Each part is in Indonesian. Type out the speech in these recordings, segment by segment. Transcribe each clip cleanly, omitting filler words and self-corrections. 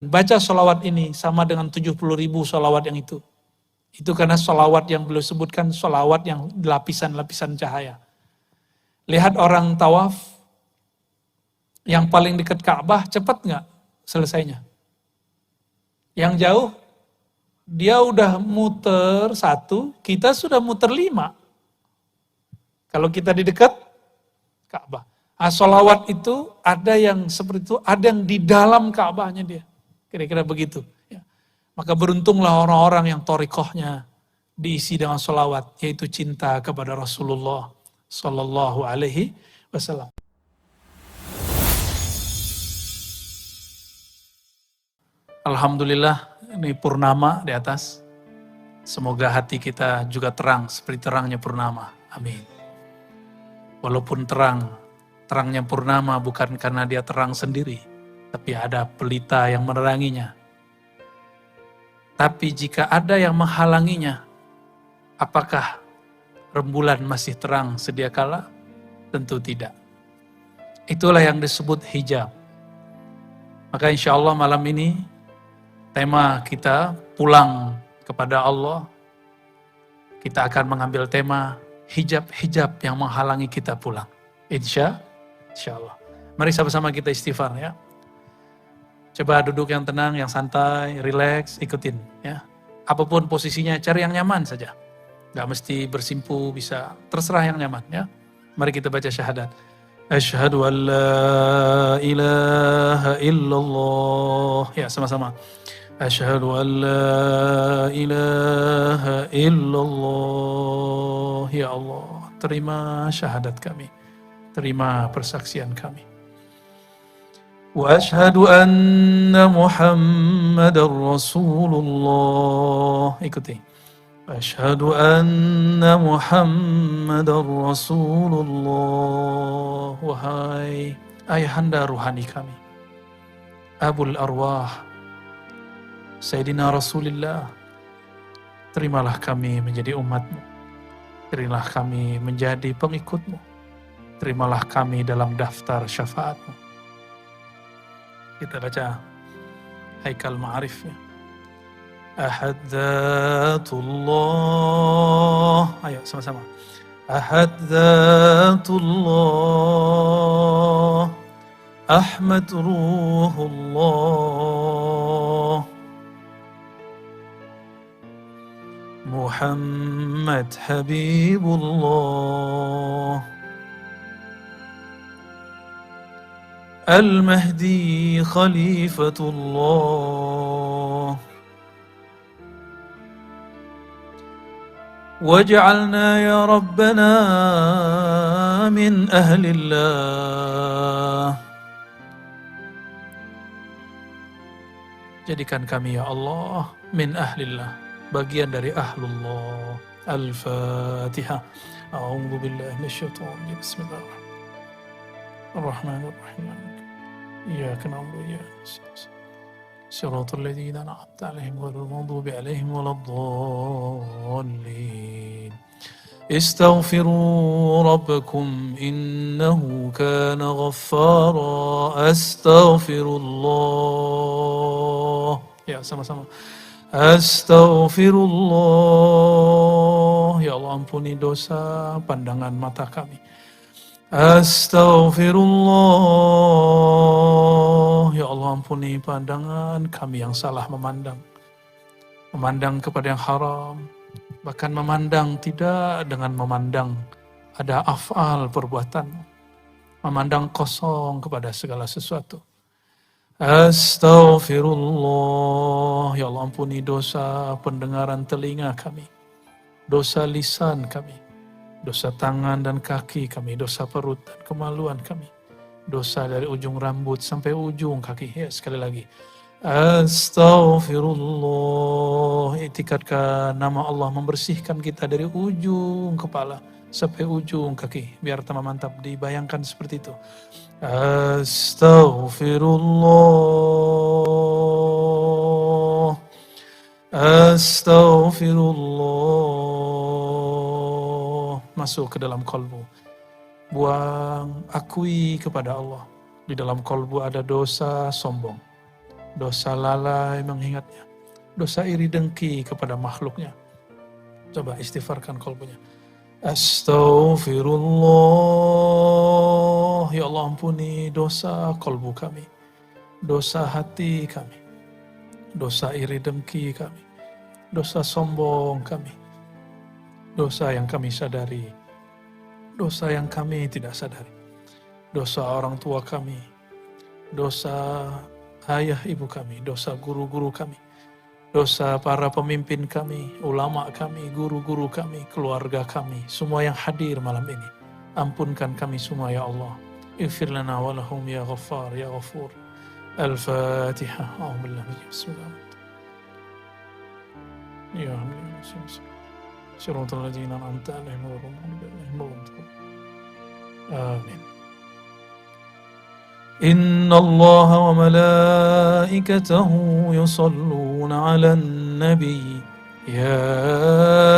Baca sholawat ini sama dengan 70.000 sholawat yang itu. Itu karena sholawat yang beliau sebutkan sholawat yang lapisan-lapisan cahaya. Lihat orang tawaf, yang paling dekat Ka'bah cepat nggak selesainya? Yang jauh, dia udah muter 1, kita sudah muter 5. Kalau kita di dekat Ka'bah. Sholawat itu ada yang seperti itu, ada yang di dalam Ka'bahnya dia. Kira-kira begitu. Ya. Maka beruntunglah orang-orang yang thariqahnya diisi dengan sholawat, yaitu cinta kepada Rasulullah Sallallahu Alaihi Wasallam. Alhamdulillah, ini purnama di atas. Semoga hati kita juga terang seperti terangnya purnama. Amin. Walaupun terangnya purnama bukan karena dia terang sendiri, tapi ada pelita yang meneranginya. Tapi jika ada yang menghalanginya, apakah rembulan masih terang sedia kala? Tentu tidak. Itulah yang disebut hijab. Maka insya Allah malam ini tema kita pulang kepada Allah. Kita akan mengambil tema hijab-hijab yang menghalangi kita pulang. Insya Allah. Mari sama-sama kita istighfar ya. Coba duduk yang tenang, yang santai, rileks, ikutin ya. Apapun posisinya, cari yang nyaman saja. Gak mesti bersimpu, bisa terserah yang nyaman ya. Mari kita baca syahadat. Asyhadu an la ilaha illallah. Ya sama-sama. Asyhadu an la ilaha illallah. Ya Allah, terima syahadat kami. Terima persaksian kami. Wa asyhadu anna Muhammadar Rasulullah. Ikuti. Asyhadu anna Muhammadar Rasulullah. Wahai ayahanda ruhani kami, Abul Arwah, Sayyidina Rasulullah, terimalah kami menjadi umatmu. Terimalah kami menjadi pengikutmu. Terimalah kami dalam daftar syafaatmu. Kita baca Haikal Ma'arif ya. Ahad Dzatullah. Ayo sama-sama. Ahad Dzatullah. Ahmad Ruhullah. Muhammad Habibullah. Al-Mahdi Khalifatullah. Waj'alna ya Rabbana min ahlillah. Jadikan kami ya Allah min ahlillah, bagian dari ahlullah. Al-Fatihah. A'udzu billahi minasyaitonir rajim. Bismillahirrahmanirrahim. Ar-Rahmanir-Rahim. Iyyaka na'budu wa iyyaka nasta'in. Shiratal ladzina an'amta 'alaihim ghairil maghdubi 'alaihim waladdallin. Istaghfiru rabbakum innahu kana ghaffara. Astaghfirullah. Ya, sama-sama. Astaghfirullah. Ya Allah, ampuni dosa pandangan mata kami. Astaghfirullah. Ya Allah, ampuni pandangan kami yang salah memandang. Memandang kepada yang haram. Bahkan memandang tidak dengan memandang ada af'al perbuatan. Memandang kosong kepada segala sesuatu. Astaghfirullah. Ya Allah, ampuni dosa pendengaran telinga kami. Dosa lisan kami. Dosa tangan dan kaki kami, dosa perut dan kemaluan kami. Dosa dari ujung rambut sampai ujung kaki. Ya, sekali lagi. Astaghfirullah. Itikadkan nama Allah membersihkan kita dari ujung kepala sampai ujung kaki. Biar tambah mantap, dibayangkan seperti itu. Astaghfirullah. Astaghfirullah. Masuk ke dalam kolbu. Buang, akui kepada Allah. Di dalam kolbu ada dosa sombong. dosa lalai mengingatnya, dosa iri dengki kepada makhluknya. Coba istighfarkan kalbunya. Astaghfirullah, ya Allah ampuni dosa kalbu kami, dosa hati kami, dosa iri dengki kami, dosa sombong kami, dosa yang kami sadari, dosa yang kami tidak sadari, dosa orang tua kami, dosa ayah ibu kami, dosa guru-guru kami, dosa para pemimpin kami, ulama kami, guru-guru kami, keluarga kami, semua yang hadir malam ini. Ampunkan kami semua ya Allah. Ighfir lana wa lahum ya Ghaffar ya Ghafur. Al-Fatihah. Bismillah. Ya Allah. Siratal ladzina an'amta 'alaihim ghairil maghdubi 'alaihim. Amin. إن الله وملائكته يصلون على النبي يا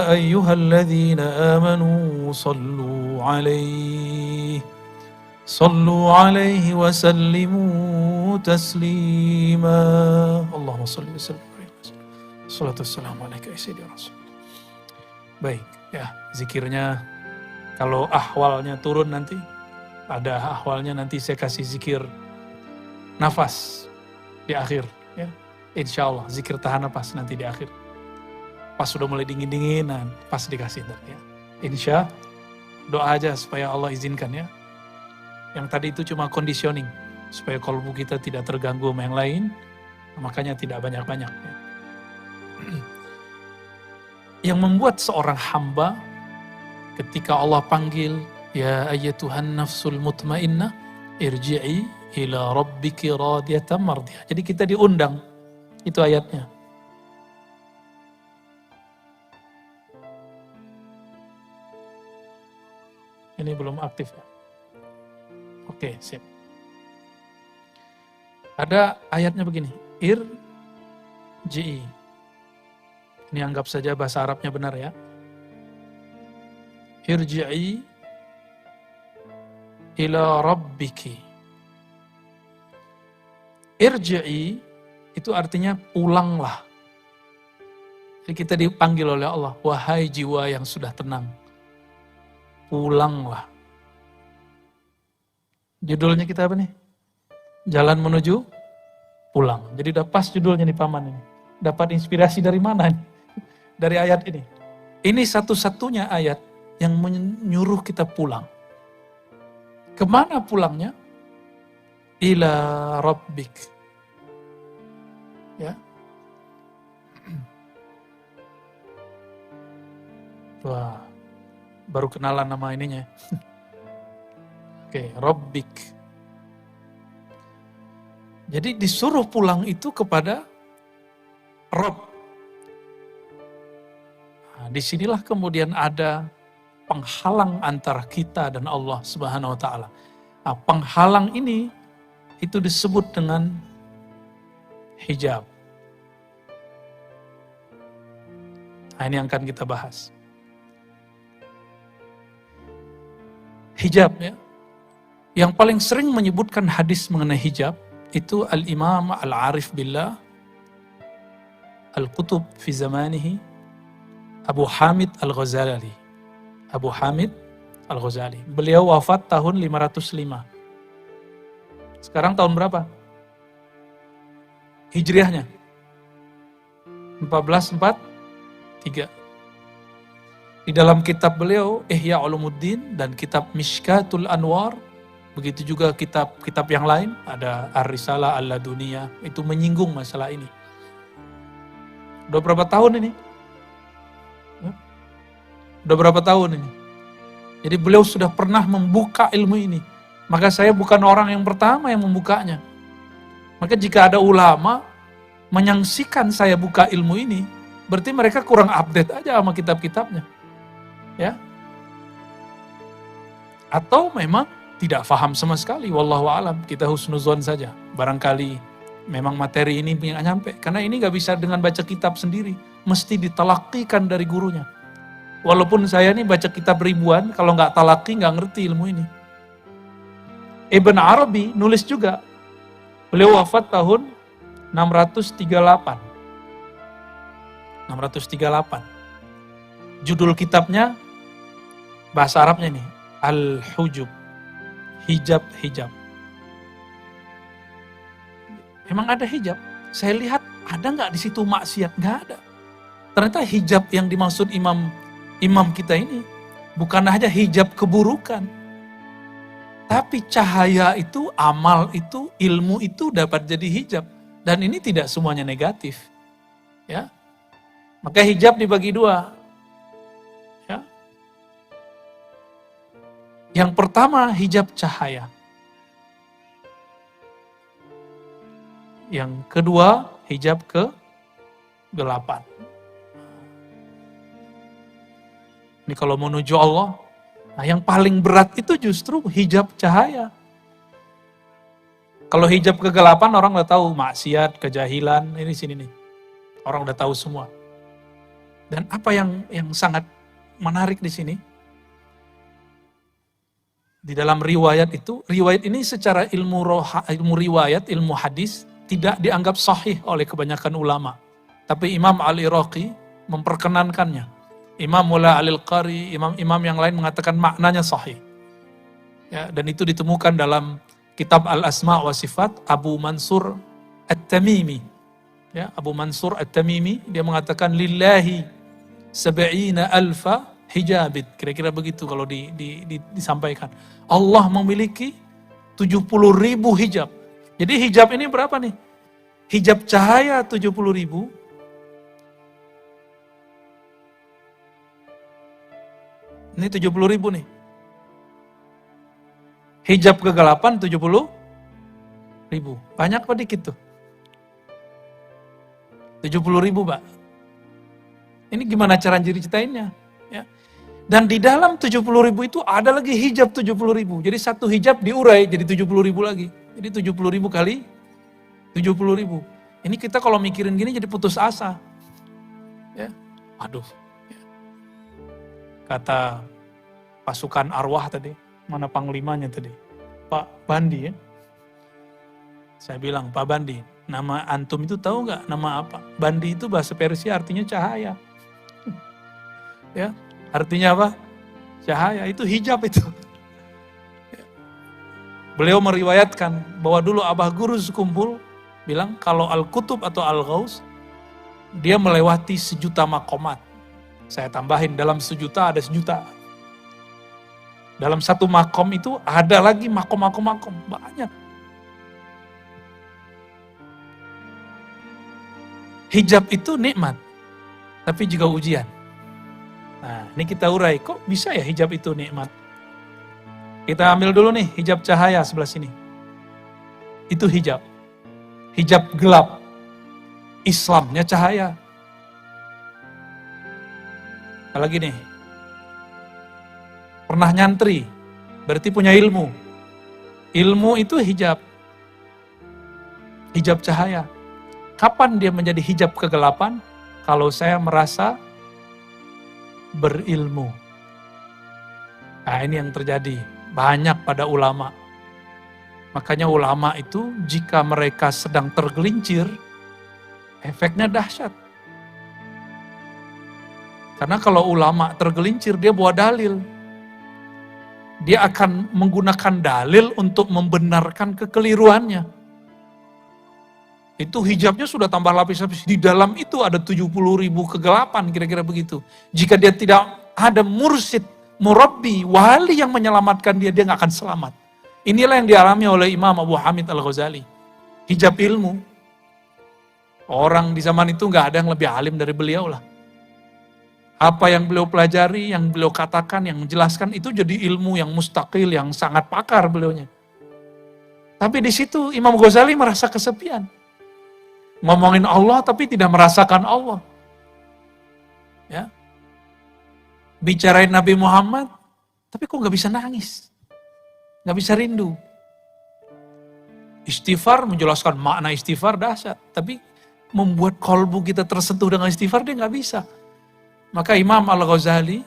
أيها الذين آمنوا صلوا عليه وسلموا تسليما اللهم صل وسلم عليه الصلاة والسلام عليك يا سيدي Rasul. Baik, ya zikirnya kalau ahwalnya turun nanti ada ahwalnya, nanti saya kasih zikir nafas di akhir ya. Insya Allah zikir tahan nafas nanti di akhir. Pas sudah mulai dingin-dinginan, pas dikasih ntar ya. Insya doa aja supaya Allah izinkan ya. Yang tadi itu cuma conditioning supaya kalbu kita tidak terganggu sama yang lain, makanya tidak banyak-banyak ya. Yang membuat seorang hamba ketika Allah panggil, ya ayyatuhan nafsul mutmainnah, irji'i ila rabbiki radiyatan mardiyah. Jadi kita diundang, itu ayatnya. Ini belum aktif ya? Oke, sip. Ada ayatnya begini, irji'i. Ini anggap saja bahasa Arabnya benar ya. Irji'i ila rabbiki. Irji'i itu artinya pulanglah. Jadi kita dipanggil oleh Allah, wahai jiwa yang sudah tenang, pulanglah. Judulnya kita apa nih? Jalan menuju pulang. Jadi udah pas judulnya nih Paman ini. Dapat inspirasi dari mana nih? Dari ayat ini. Ini satu-satunya ayat yang menyuruh kita pulang. Kemana pulangnya? Ila rabbik. Ya. Wah, baru kenalan nama ininya. Oke, rabbik. Jadi disuruh pulang itu kepada Rabb. Nah, disinilah kemudian ada penghalang antara kita dan Allah Subhanahu wa Ta'ala. Nah, penghalang ini itu disebut dengan hijab. Nah, ini yang akan kita bahas. Hijab ya. Yang paling sering menyebutkan hadis mengenai hijab itu Al-Imam Al-Arif Billah Al-Qutub fi zamanihi Abu Hamid Al-Ghazali. Abu Hamid Al-Ghazali. Beliau wafat tahun 505. Sekarang tahun berapa? Hijriahnya? 1443. Di dalam kitab beliau, Ihya Ulumuddin dan kitab Mishkatul Anwar, begitu juga kitab-kitab yang lain, ada Ar-Risalah Al-Laduniyah, itu menyinggung masalah ini. Udah berapa tahun ini? Udah berapa tahun ini? Jadi beliau sudah pernah membuka ilmu ini. Maka saya bukan orang yang pertama yang membukanya. Maka jika ada ulama menyaksikan saya buka ilmu ini, berarti mereka kurang update aja sama kitab-kitabnya. Ya. Atau memang tidak paham sama sekali, wallahu alam, kita husnuzon saja. Barangkali memang materi ini nggak nyampe, karena ini nggak bisa dengan baca kitab sendiri, mesti ditalakikan dari gurunya. Walaupun saya ini baca kitab ribuan, kalau nggak talaki nggak ngerti ilmu ini. Ibn Arabi nulis juga, beliau wafat tahun 638. 638. Judul kitabnya, bahasa Arabnya nih, Al-Hujub, hijab-hijab. Emang ada hijab? Saya lihat ada nggak di situ maksiat? Nggak ada. Ternyata hijab yang dimaksud imam kita ini bukan hanya hijab keburukan, tapi cahaya itu, amal itu, ilmu itu dapat jadi hijab. Dan ini tidak semuanya negatif. Ya. Maka hijab dibagi dua. Ya. Yang pertama hijab cahaya. Yang kedua hijab kegelapan. Ini kalau menuju Allah, nah yang paling berat itu justru hijab cahaya. Kalau hijab kegelapan orang udah tahu maksiat, kejahilan, ini sini nih. Orang udah tahu semua. Dan apa yang sangat menarik di sini? Di dalam riwayat itu, riwayat ini secara ilmu riwayat, ilmu hadis tidak dianggap sahih oleh kebanyakan ulama. Tapi Imam Al-Iraqi memperkenankannya. Imam Mula Al-Qari, imam-imam yang lain mengatakan maknanya sahih. Ya, dan itu ditemukan dalam kitab Al-Asma wa Sifat Abu Mansur At-Tamimi. Ya, Abu Mansur At-Tamimi dia mengatakan lillahi sab'ina alfa hijabit. Kira-kira begitu kalau disampaikan. Allah memiliki 70.000 hijab. Jadi hijab ini berapa nih? Hijab cahaya 70.000. Ini 70.000 nih. Hijab kegelapan 70.000. Banyak apa dikit tuh? 70.000, Pak. Ini gimana cara ceritainnya? Ya. Dan di dalam 70.000 itu ada lagi hijab 70.000. Jadi satu hijab diurai jadi 70.000 lagi. Jadi 70.000 kali 70.000. Ini kita kalau mikirin gini jadi putus asa. Ya. Aduh. Kata pasukan arwah tadi, mana panglimanya tadi? Pak Bandi ya. Saya bilang, Pak Bandi, nama antum itu tahu nggak nama apa? Bandi itu bahasa Persia artinya cahaya. Ya, artinya apa? Cahaya, itu hijab itu. Beliau meriwayatkan bahwa dulu Abah Guru sekumpul bilang kalau Al-Kutub atau Al-Ghaus dia melewati 1.000.000 makomat. Saya tambahin dalam 1.000.000 ada 1.000.000. Dalam satu makom itu ada lagi makom banyak. Hijab itu nikmat, tapi juga ujian. Nah, ini kita urai, kok bisa ya hijab itu nikmat? Kita ambil dulu nih hijab cahaya sebelah sini. Itu hijab. Hijab gelap. Islamnya cahaya. Apalagi nih. Pernah nyantri, berarti punya ilmu. Ilmu itu hijab. Hijab cahaya. Kapan dia menjadi hijab kegelapan? Kalau saya merasa berilmu. Nah ini yang terjadi. Banyak pada ulama. Makanya ulama itu jika mereka sedang tergelincir, efeknya dahsyat. Karena kalau ulama tergelincir, dia bawa dalil. Dia akan menggunakan dalil untuk membenarkan kekeliruannya. Itu hijabnya sudah tambah lapis-lapis. Di dalam itu ada 70.000 kegelapan, kira-kira begitu. Jika dia tidak ada mursyid, murabbi, wali yang menyelamatkan dia nggak akan selamat. Inilah yang dialami oleh Imam Abu Hamid Al-Ghazali. Hijab ilmu. Orang di zaman itu nggak ada yang lebih alim dari beliau lah. Apa yang beliau pelajari, yang beliau katakan, yang menjelaskan itu jadi ilmu yang mustaqil, yang sangat pakar beliaunya. Tapi di situ Imam Ghazali merasa kesepian. Ngomongin Allah tapi tidak merasakan Allah. Ya. Bicarain Nabi Muhammad, tapi kok nggak bisa nangis. Nggak bisa rindu. Istighfar, menjelaskan makna istighfar dahsyat. Tapi membuat kolbu kita tersentuh dengan istighfar dia nggak bisa. Maka Imam Al-Ghazali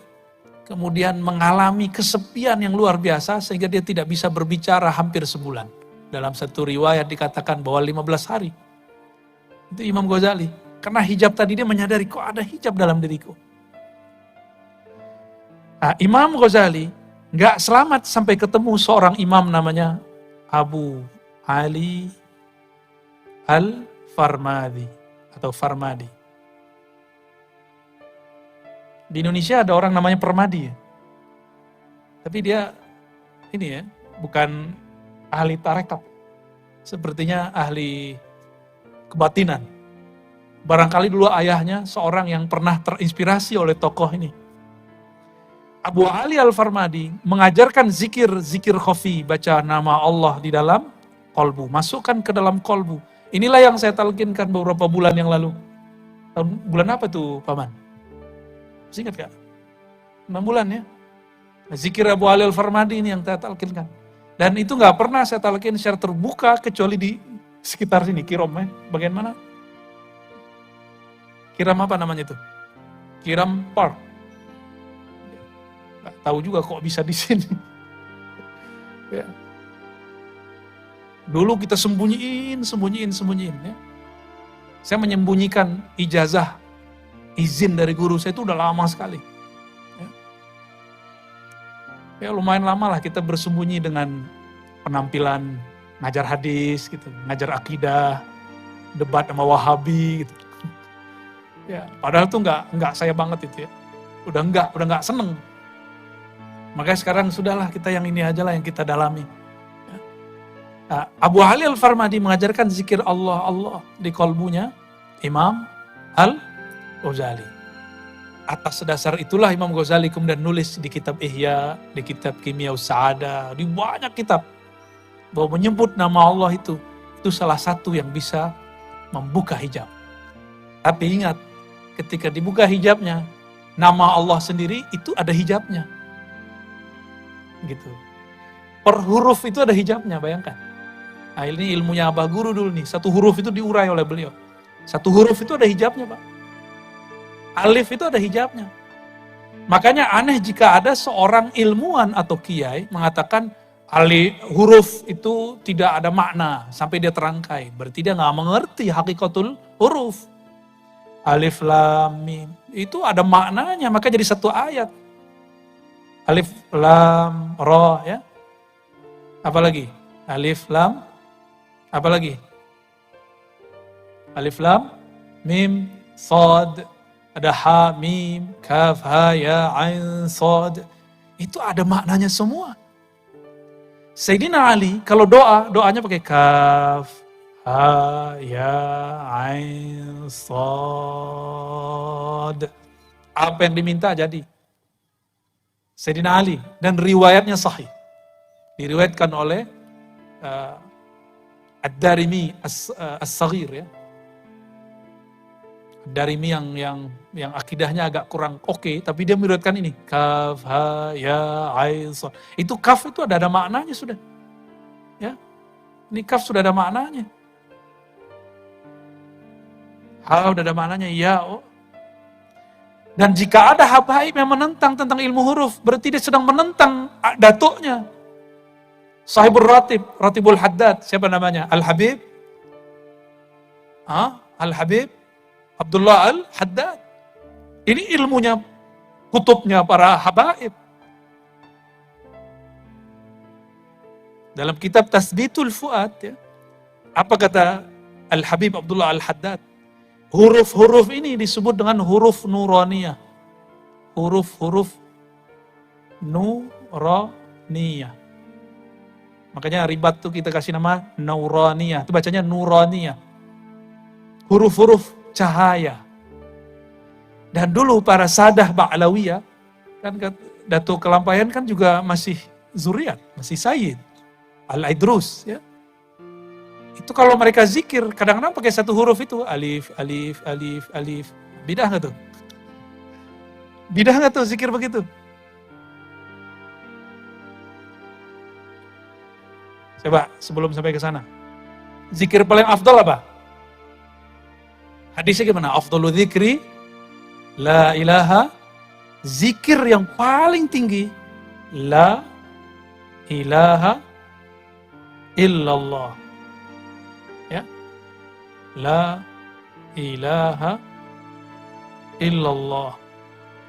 kemudian mengalami kesepian yang luar biasa sehingga dia tidak bisa berbicara hampir sebulan. Dalam satu riwayat dikatakan bahwa 15 hari. Itu Imam Ghazali. Karena hijab tadi dia menyadari, kok ada hijab dalam diriku. Nah, Imam Ghazali nggak selamat sampai ketemu seorang imam namanya Abu Ali Al-Farmadi atau Farmadi. Di Indonesia ada orang namanya Permadi ya. Tapi dia ini ya, bukan ahli tarekat. Sepertinya ahli kebatinan. Barangkali dulu ayahnya seorang yang pernah terinspirasi oleh tokoh ini. Abu Ali Al-Farmadi mengajarkan zikir khafi, baca nama Allah di dalam kolbu, masukkan ke dalam kolbu. Inilah yang saya talkinkan beberapa bulan yang lalu. Bulan apa tuh, Paman? Masih ingat gak? 6 bulan ya. Zikir Abu Ali Al-Farmadi ini yang saya talkinkan. Dan itu gak pernah saya talkin secara terbuka kecuali di sekitar sini, Kirom ya. Bagian mana? Kiram apa namanya itu? Kiram Park. Gak tahu juga kok bisa di sini. Ya. Dulu kita sembunyiin ya. Saya menyembunyikan ijazah, izin dari guru saya itu udah lama sekali. Ya lumayan lama lah kita bersembunyi dengan penampilan ngajar hadis gitu, ngajar akidah, debat sama Wahabi gitu. Ya, padahal tuh nggak saya banget itu ya. Udah nggak seneng. Makanya sekarang sudahlah kita yang ini aja lah yang kita dalami. Ya. Nah, Abu Ali Al-Farmadi mengajarkan zikir Allah di kolbunya Imam Al-Ghazali. Atas dasar itulah Imam Ghazali kemudian nulis di kitab Ihya, di kitab Kimyaus Sa'adah, di banyak kitab bahwa menyebut nama Allah itu salah satu yang bisa membuka hijab. Tapi ingat, ketika dibuka hijabnya, nama Allah sendiri itu ada hijabnya. Gitu. Per huruf itu ada hijabnya, bayangkan. Nah ini ilmunya Abah Guru dulu nih, satu huruf itu diurai oleh beliau. Satu huruf itu ada hijabnya, Pak. Alif itu ada hijabnya. Makanya aneh jika ada seorang ilmuwan atau kiai mengatakan huruf itu tidak ada makna sampai dia terangkai. Berarti dia nggak mengerti hakikatul huruf. Alif lam mim itu ada maknanya, maka jadi satu ayat. Alif lam ra ya. Apa lagi? Alif lam apa lagi? Alif lam mim sad, ada ha mim kaf ha ya ain sad. Itu ada maknanya semua. Sayyidina Ali kalau doanya pakai kaf ha, ya, ain, sad. Apa yang diminta jadi. Sayyidina Ali. Dan riwayatnya sahih. Diriwayatkan oleh Ad-Darimi As-Saghir ya. Ad-Darimi yang akidahnya agak kurang oke, tapi dia meriwayatkan ini. Kaf, ha, ya, ain, sad. Itu kaf itu ada maknanya sudah. Ya. Ini kaf sudah ada maknanya. Ha udah ada maknanya, ya. Oh. Dan jika ada habaib yang menentang tentang ilmu huruf, berarti dia sedang menentang datuknya. Sahibul Ratibul Haddad, siapa namanya? Al-Habib? Al-Habib? Abdullah Al-Haddad. Ini ilmunya, kutubnya para habaib. Dalam kitab Tasbitul Fuad, ya, apa kata Al-Habib Abdullah Al-Haddad? Huruf-huruf ini disebut dengan huruf nuraniyah. Huruf-huruf nuraniyah. Makanya ribat tuh kita kasih nama nuraniyah. Itu bacanya nuraniyah. Huruf-huruf cahaya. Dan dulu para sadah Ba'lawiyah, kan Datuk Kelampayan kan juga masih zuriat, masih sayyid. Al-Idrus, ya. Itu kalau mereka zikir, kadang-kadang pakai satu huruf itu. Alif, alif, alif, alif. Bidah gak tuh? Bidah gak tuh zikir begitu? Coba sebelum sampai ke sana. Zikir paling afdal apa? Hadisnya gimana? Afdalu dzikri la ilaha. Zikir yang paling tinggi la ilaha illallah. Ya. La ilaha illallah.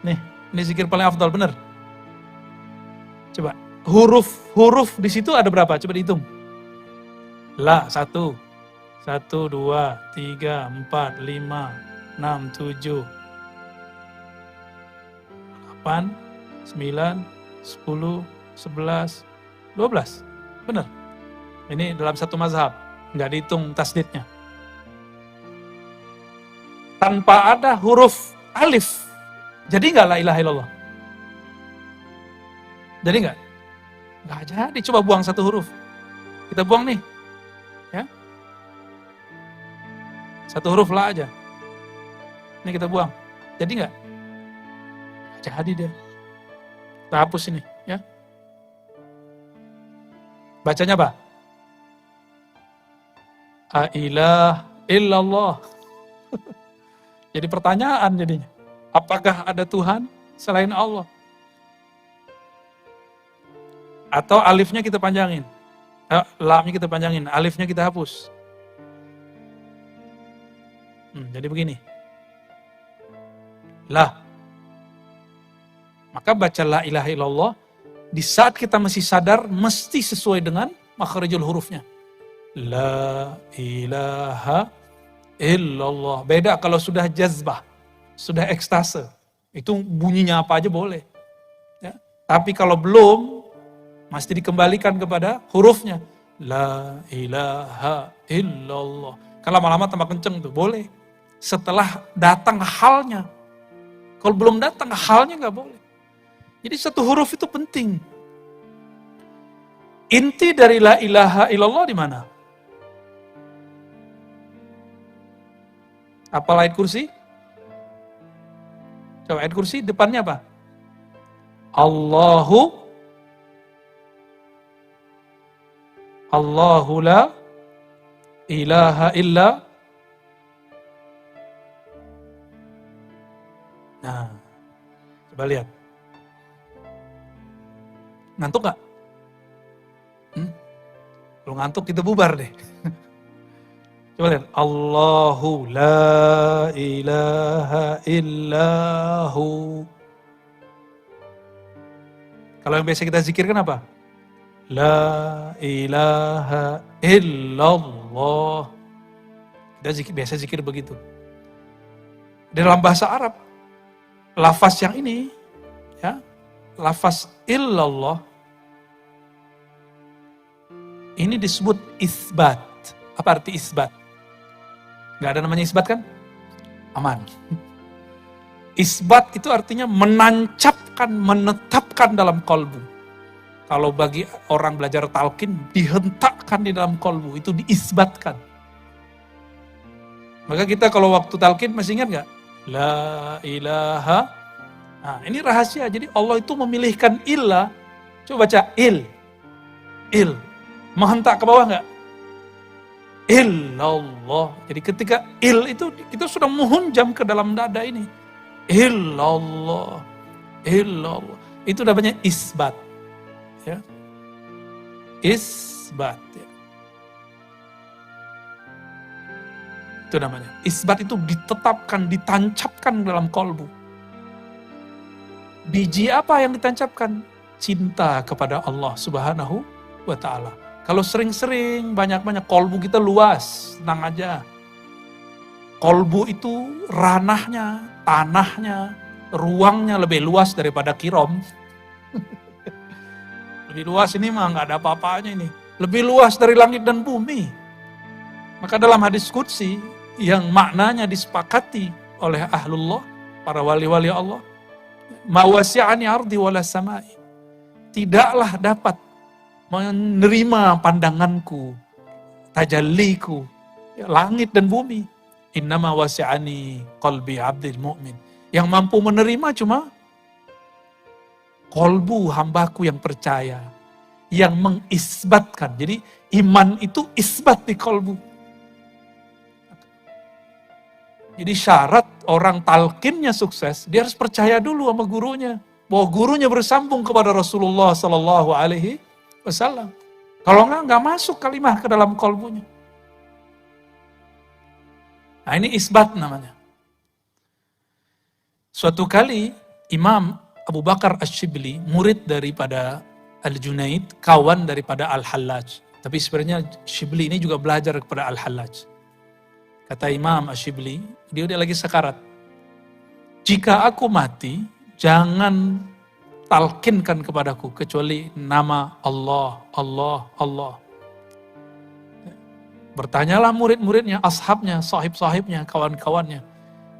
Nih, ini zikir paling afdal, bener. Coba, huruf di situ ada berapa? Coba dihitung. La, 1, 1, 2, 3, 4, 5, 6, 7, 8, 9, 10, 11, 12. Benar. Ini dalam satu mazhab, nggak dihitung tasdidnya. Tanpa ada huruf alif, jadi nggak la ilaha illallah? Jadi nggak? Nggak jadi, coba buang satu huruf. Kita buang nih. Ya. Satu huruf la aja. Ini kita buang. Jadi nggak? Nggak jadi dia. Kita hapus ini, ya. Bacanya apa? A ilah illallah. Jadi pertanyaan jadinya. Apakah ada Tuhan selain Allah? Atau alifnya kita panjangin. Lamnya kita panjangin, alifnya kita hapus. Jadi begini. Lah. Maka baca la ilaha illallah, di saat kita masih sadar, mesti sesuai dengan makharijul hurufnya. La ilaha illallah. Beda kalau sudah jazbah, sudah ekstase. Itu bunyinya apa aja boleh. Ya. Tapi kalau belum, mesti dikembalikan kepada hurufnya. La ilaha illallah. Kan lama-lama tambah kenceng tuh, boleh. Setelah datang halnya. Kalau belum datang halnya nggak boleh. Jadi satu huruf itu penting. Inti dari la ilaha illallah di mana? Apa ayat kursi? Coba ayat kursi depannya apa? Allahu la ilaha illa. Nah, coba lihat. Ngantuk gak? Kalau ngantuk kita bubar deh. Coba lihat. Allahu la ilaha illahu. Kalau yang biasa kita zikirkan apa? La ilaha illallah. Kita biasa zikir begitu. Dalam bahasa Arab, lafaz yang ini, ya, lafaz illallah, ini disebut isbat. Apa arti isbat? Gak ada namanya isbat kan? Aman. Isbat itu artinya menancapkan, menetapkan dalam kolbu. Kalau bagi orang belajar talqin, dihentakkan di dalam kolbu, itu diisbatkan. Maka kita kalau waktu talqin masih ingat gak? La ilaha. Nah, ini rahasia. Jadi Allah itu memilihkan illa. Coba baca il. Menghentak ke bawah gak? Illallah. Jadi ketika il itu kita sudah menghunjam ke dalam dada ini. Illallah. Itu namanya isbat. Ya. Isbat. Ya. Itu namanya. Isbat itu ditetapkan, ditancapkan dalam kolbu. Biji apa yang ditancapkan? Cinta kepada Allah Subhanahu wa ta'ala. Kalau sering-sering, banyak-banyak, kolbu kita luas, tenang aja. Kolbu itu ranahnya, tanahnya, ruangnya lebih luas daripada Kirom. Lebih luas ini mah nggak ada apa-apanya ini. Lebih luas dari langit dan bumi. Maka dalam hadis qudsi yang maknanya disepakati oleh ahlullah, para wali-wali Allah, ma wasi'ani ardi wala samai. Tidaklah dapat menerima pandanganku, tajalliku, ya, langit dan bumi. Innama wasi'ani qalbi abdil mu'min. Yang mampu menerima cuma kolbu hambaku yang percaya, yang mengisbatkan. Jadi iman itu isbat di kolbu. Jadi syarat orang talqinnya sukses, dia harus percaya dulu sama gurunya, bahwa gurunya bersambung kepada Rasulullah Sallallahu Alaihi Wasallam. Kalau nggak masuk kalimah ke dalam kolbunya. Nah ini isbat namanya. Suatu kali Imam Abu Bakar Asy-Syibli, murid daripada Al-Junaid, kawan daripada Al-Hallaj. Tapi sebenarnya Syibli ini juga belajar kepada Al-Hallaj. Kata Imam Asy-Syibli, dia lagi sekarat. Jika aku mati, jangan talkinkan kepadaku kecuali nama Allah, Allah, Allah. Bertanyalah murid-muridnya, ashabnya, sahib-sahibnya, kawan-kawannya.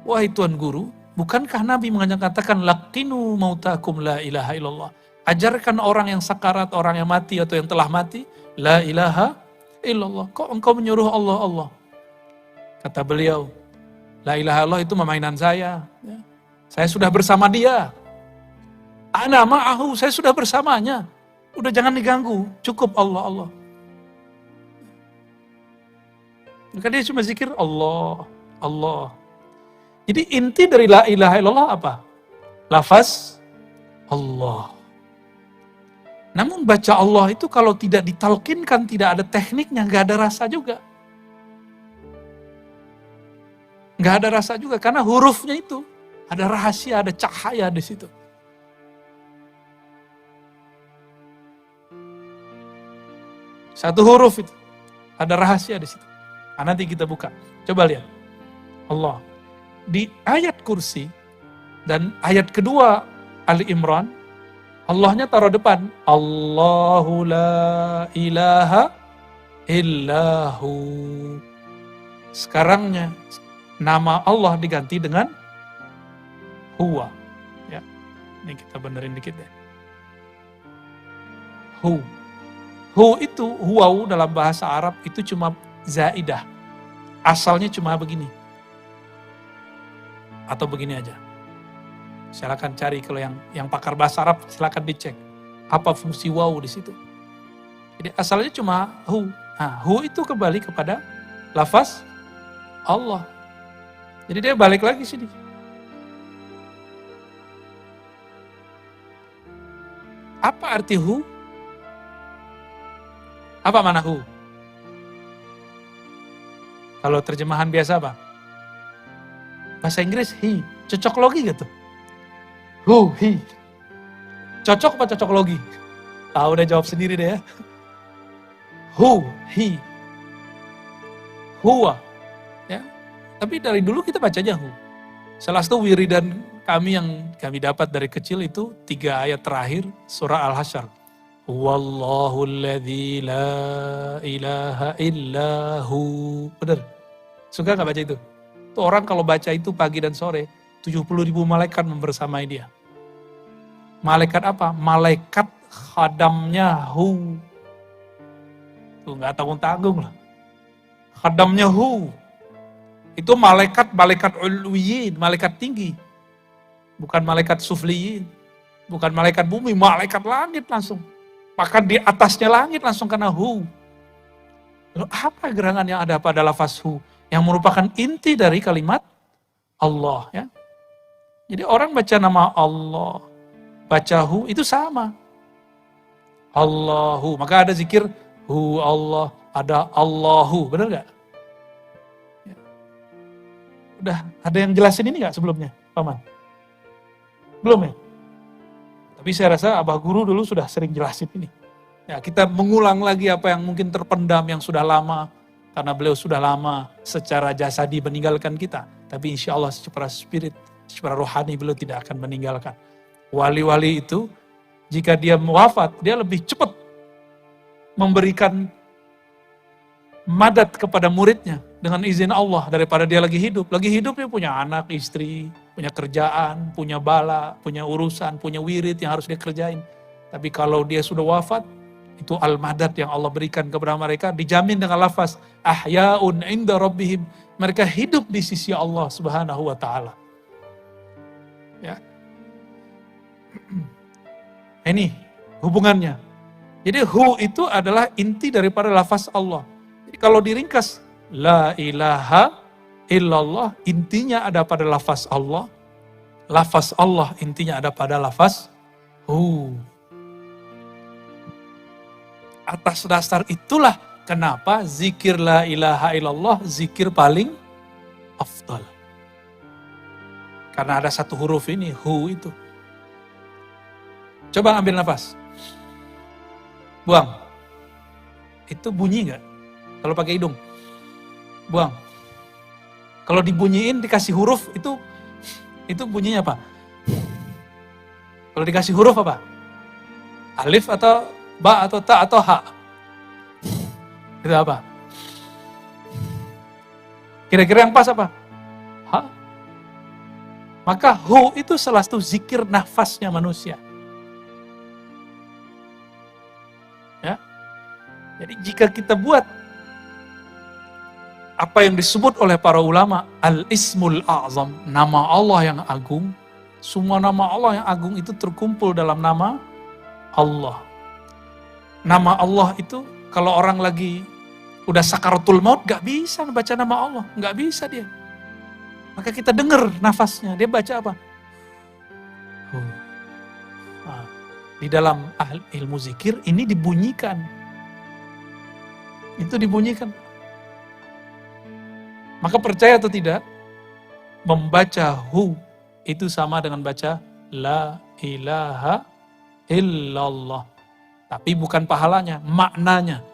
Wahai Tuan Guru, bukankah Nabi mengatakan laqinu mautakum la ilaha illallah. Ajarkan orang yang sakarat, orang yang mati atau yang telah mati, la ilaha illallah. Kok engkau menyuruh Allah, Allah? Kata beliau, la ilaha illallah itu mainan saya. Saya sudah bersama dia. Ana ma'ahu, saya sudah bersamanya. Udah jangan diganggu, cukup Allah, Allah. Maka dia cuma zikir Allah, Allah. Jadi inti dari la ilaha illallah apa? Lafaz Allah. Namun baca Allah itu kalau tidak ditalkinkan, tidak ada tekniknya, nggak ada rasa juga. Nggak ada rasa juga, karena hurufnya itu ada rahasia, ada cahaya di situ. Satu huruf itu ada rahasia di situ. Nah, nanti kita buka. Coba lihat. Allah. Di ayat kursi dan ayat kedua Ali Imran, Allahnya taruh depan. Allahu la ilaha illahu. Sekarangnya nama Allah diganti dengan huwa. Ya. Ini kita benerin dikit deh. Hu. Hu itu, huwau dalam bahasa Arab itu cuma zaidah. Asalnya cuma begini. Atau begini aja. Silakan cari kalau yang pakar bahasa Arab, silakan dicek. Apa fungsi waw di situ. Jadi asalnya cuma hu. Nah, hu itu kembali kepada lafaz Allah. Jadi dia balik lagi sini. Apa arti hu? Apa mana hu? Kalau terjemahan biasa apa? Bahasa Inggris he. Cocok logi gitu. Hu, he. Cocok apa cocok logi? Ah, udah jawab sendiri deh ya. Hu, he. Huwa. Ya. Tapi dari dulu kita bacanya hu. Salah satu wiridan kami yang kami dapat dari kecil itu 3 ayat terakhir surah Al-Hasyr. Wallahu alladzi la ilaha illahu. Benar? Suka gak baca itu? Itu orang kalau baca itu pagi dan sore, 70.000 malaikat membersamai dia. Malaikat apa? Malaikat khadamnya hu. Tuh gak tanggung-tanggung lah. Khadamnya hu. Itu malaikat ulwiyin, malaikat tinggi. Bukan malaikat sufliyin. Bukan malaikat bumi, malaikat langit langsung. Bahkan di atasnya langit langsung kena hu. Lalu apa gerangan yang ada pada lafaz hu? Yang merupakan inti dari kalimat Allah. Ya. Jadi orang baca nama Allah, baca hu itu sama. Allahu. Maka ada zikir hu Allah, ada Allahu. Benar gak? Ya. Udah ada yang jelasin ini gak sebelumnya, Paman? Belum ya? Tapi saya rasa Abah Guru dulu sudah sering jelasin ini. Ya, kita mengulang lagi apa yang mungkin terpendam yang sudah lama. Karena beliau sudah lama secara jasadi meninggalkan kita. Tapi insya Allah secara spirit, secara rohani beliau tidak akan meninggalkan. Wali-wali itu, jika dia wafat, dia lebih cepat memberikan madat kepada muridnya dengan izin Allah daripada dia lagi hidup. Lagi hidup dia punya anak, istri, punya kerjaan, punya bala, punya urusan, punya wirid yang harus dia kerjain. Tapi kalau dia sudah wafat, itu al-madad yang Allah berikan kepada mereka, dijamin dengan lafaz ahyaun inda rabbihim. Mereka hidup di sisi Allah Subhanahu wa taala. Ya. Ini hubungannya. Jadi hu itu adalah inti daripada lafaz Allah. Jadi kalau diringkas la ilaha illallah intinya ada pada lafaz Allah. Lafaz Allah intinya ada pada lafaz hu. Atas dasar itulah kenapa zikir la ilaha illallah zikir paling afdal. Karena ada satu huruf ini, hu itu. Coba ambil nafas. Buang. Itu bunyi nggak? Kalau pakai hidung. Buang. Kalau dibunyiin dikasih huruf itu bunyinya apa? Kalau dikasih huruf apa? Alif atau ba atau ta atau ha? Itu apa? Kira-kira yang pas apa? Ha? Maka hu itu salah satu zikir nafasnya manusia. Ya. Jadi jika kita buat apa yang disebut oleh para ulama al-ismul a'zam, nama Allah yang agung, semua nama Allah yang agung itu terkumpul dalam nama Allah. Nama Allah itu kalau orang lagi udah sakaratul maut gak bisa baca nama Allah, gak bisa dia. Maka kita dengar nafasnya, dia baca apa? Nah, di dalam ilmu zikir ini dibunyikan. Itu dibunyikan. Maka percaya atau tidak, membaca hu itu sama dengan baca la ilaha illallah. Tapi bukan pahalanya, maknanya.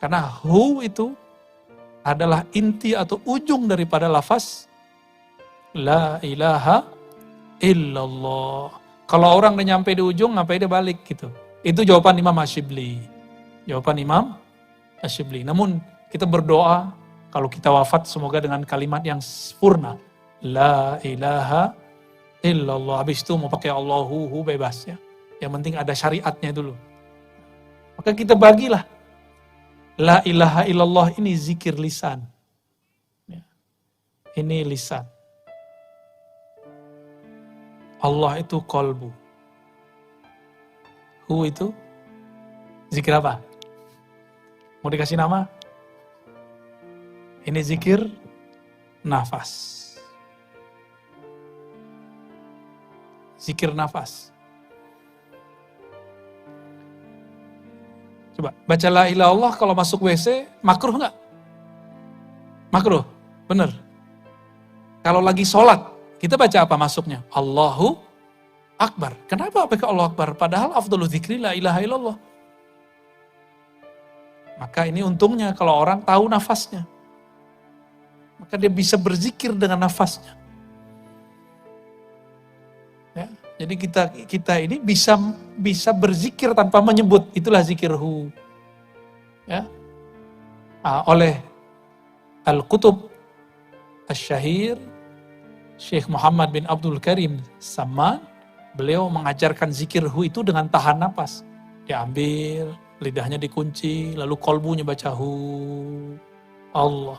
Karena hu itu adalah inti atau ujung daripada lafaz la ilaha illallah. Kalau orang udah nyampe di ujung, ngapain dia balik gitu. Itu jawaban Imam Asyibli. Jawaban Imam Asyibli. Namun kita berdoa, kalau kita wafat semoga dengan kalimat yang sempurna. La ilaha illallah. Habis itu mau pakai Allahu bebas ya. Yang penting ada syariatnya dulu. Maka kita bagilah. La ilaha illallah ini zikir lisan. Ya. Ini lisan. Allah itu kolbu. Hu itu zikir apa? Mau dikasih nama? Ini zikir nafas. Zikir nafas. Coba baca la ilaha illallah kalau masuk WC, makruh nggak? Makruh, bener. Kalau lagi sholat, kita baca apa masuknya? Allahu Akbar. Kenapa pakai Allahu Akbar? Padahal afdhalu dzikri la ilaha illallah. Maka ini untungnya kalau orang tahu nafasnya. Maka dia bisa berzikir dengan nafasnya. Ya, jadi kita ini bisa berzikir tanpa menyebut. Itulah zikir hu. Ya. Oleh Al-Qutub Asy-Syahir Syekh Muhammad bin Abdul Karim Samman, beliau mengajarkan zikir hu itu dengan tahan napas. Diambil, lidahnya dikunci, lalu kolbunya baca hu Allah.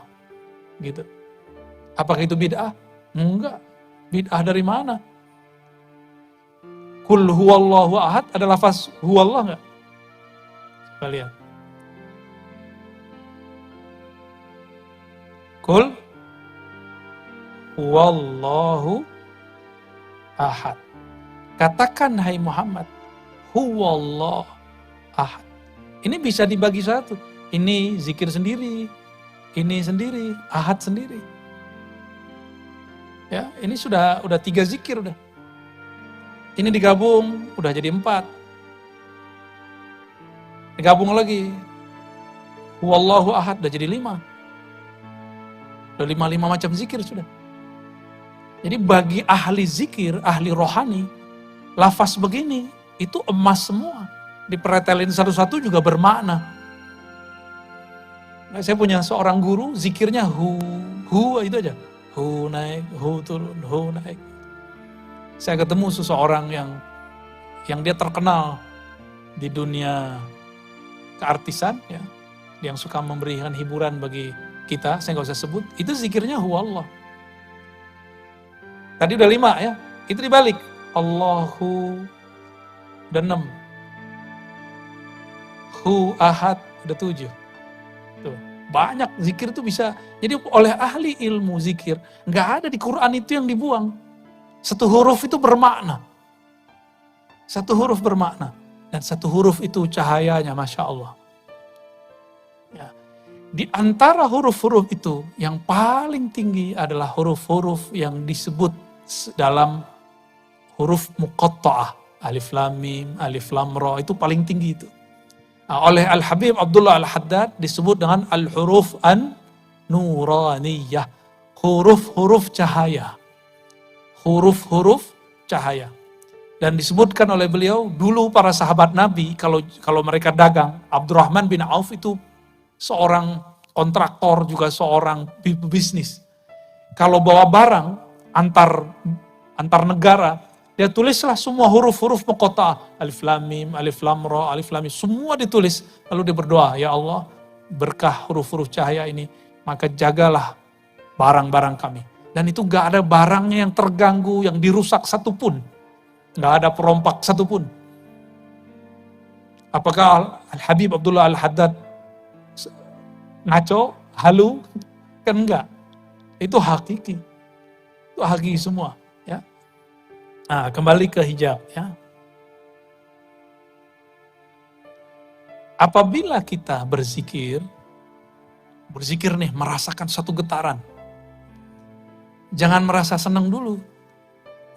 Gitu. Apakah itu bid'ah? Enggak. Bid'ah dari mana? Kul huwallahu ahad ada lafaz huwallah enggak? Coba lihat. Kul huwallahu ahad. Katakan hai Muhammad, huwallah ahad. Ini bisa dibagi satu. Ini zikir sendiri. Ini sendiri, ahad sendiri. Ya, ini sudah 3 zikir udah. Ini digabung, udah jadi 4. Digabung lagi. Huwallahu ahad, udah jadi 5. Udah 5 macam zikir sudah. Jadi bagi ahli zikir, ahli rohani, lafaz begini, itu emas semua. Dipretelin satu-satu juga bermakna. Nah, saya punya seorang guru, zikirnya hu itu aja. Hu naik, hu turun, hu naik. Saya ketemu seseorang yang dia terkenal di dunia keartisan, ya, yang suka memberikan hiburan bagi kita, saya nggak usah sebut, itu zikirnya hu Allah. Tadi udah 5 ya, itu dibalik. Allahu udah 6. Hu ahad udah 7. Tuh, banyak zikir itu bisa. Jadi oleh ahli ilmu zikir, nggak ada di Quran itu yang dibuang. Satu huruf itu bermakna. Satu huruf bermakna. Dan satu huruf itu cahayanya, Masya Allah. Ya. Di antara huruf-huruf itu, yang paling tinggi adalah huruf-huruf yang disebut dalam huruf muqatta'ah. Alif lam mim, alif lam ra, itu paling tinggi itu. Nah, oleh Al-Habib Abdullah Al-Haddad disebut dengan al-huruf an-nuraniyah. Huruf-huruf cahaya. Huruf-huruf cahaya. Dan disebutkan oleh beliau, dulu para sahabat Nabi, kalau mereka dagang, Abdurrahman bin Auf itu seorang kontraktor, juga seorang bisnis. Kalau bawa barang antar negara, dia tulislah semua huruf-huruf muqatta'ah. Alif lam mim, alif lam ra, alif lam mim, semua ditulis. Lalu dia berdoa, ya Allah, berkah huruf-huruf cahaya ini, maka jagalah barang-barang kami. Dan itu gak ada barangnya yang terganggu, yang dirusak satupun. Gak ada perompak satupun. Apakah Al-Habib Abdullah Al-Haddad ngaco, halu? Kan enggak. Itu hakiki. Itu hakiki semua. Ya. Nah, kembali ke hijab. Ya. Apabila kita berzikir nih, merasakan satu getaran. Jangan merasa senang dulu.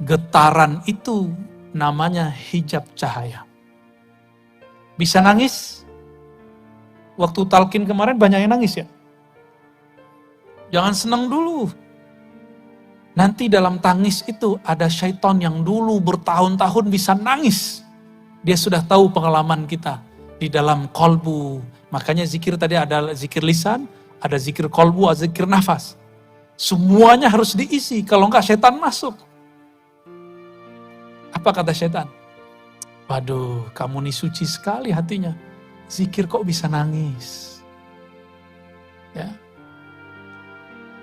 Getaran itu namanya hijab cahaya. Bisa nangis? Waktu talqin kemarin banyak yang nangis ya. Jangan senang dulu. Nanti dalam tangis itu ada syaitan yang dulu bertahun-tahun bisa nangis. Dia sudah tahu pengalaman kita di dalam kolbu. Makanya zikir tadi ada zikir lisan, ada zikir kolbu, ada zikir nafas. Semuanya harus diisi, kalau enggak syaitan masuk. Apa kata syaitan? Waduh, kamu nih suci sekali hatinya. Zikir kok bisa nangis? Ya.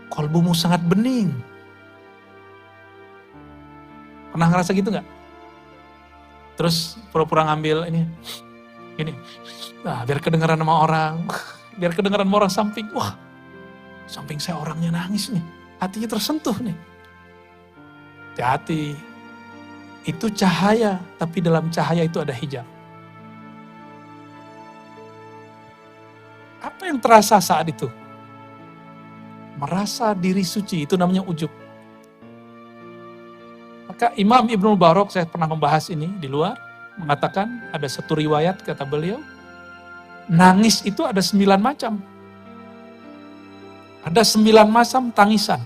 Kolbumu sangat bening. Pernah ngerasa gitu nggak? Terus pura-pura ngambil ini. Nah, biar kedengaran sama orang. Biar kedengaran sama orang samping. Wah, samping saya orangnya nangis nih. Hatinya tersentuh nih. Hati-hati. Itu cahaya, tapi dalam cahaya itu ada hijab. Apa yang terasa saat itu? Merasa diri suci, itu namanya ujub. Maka Imam Ibnu Mubarak, saya pernah membahas ini di luar, mengatakan ada satu riwayat, kata beliau, nangis itu ada 9 macam. Ada 9 macam tangisan.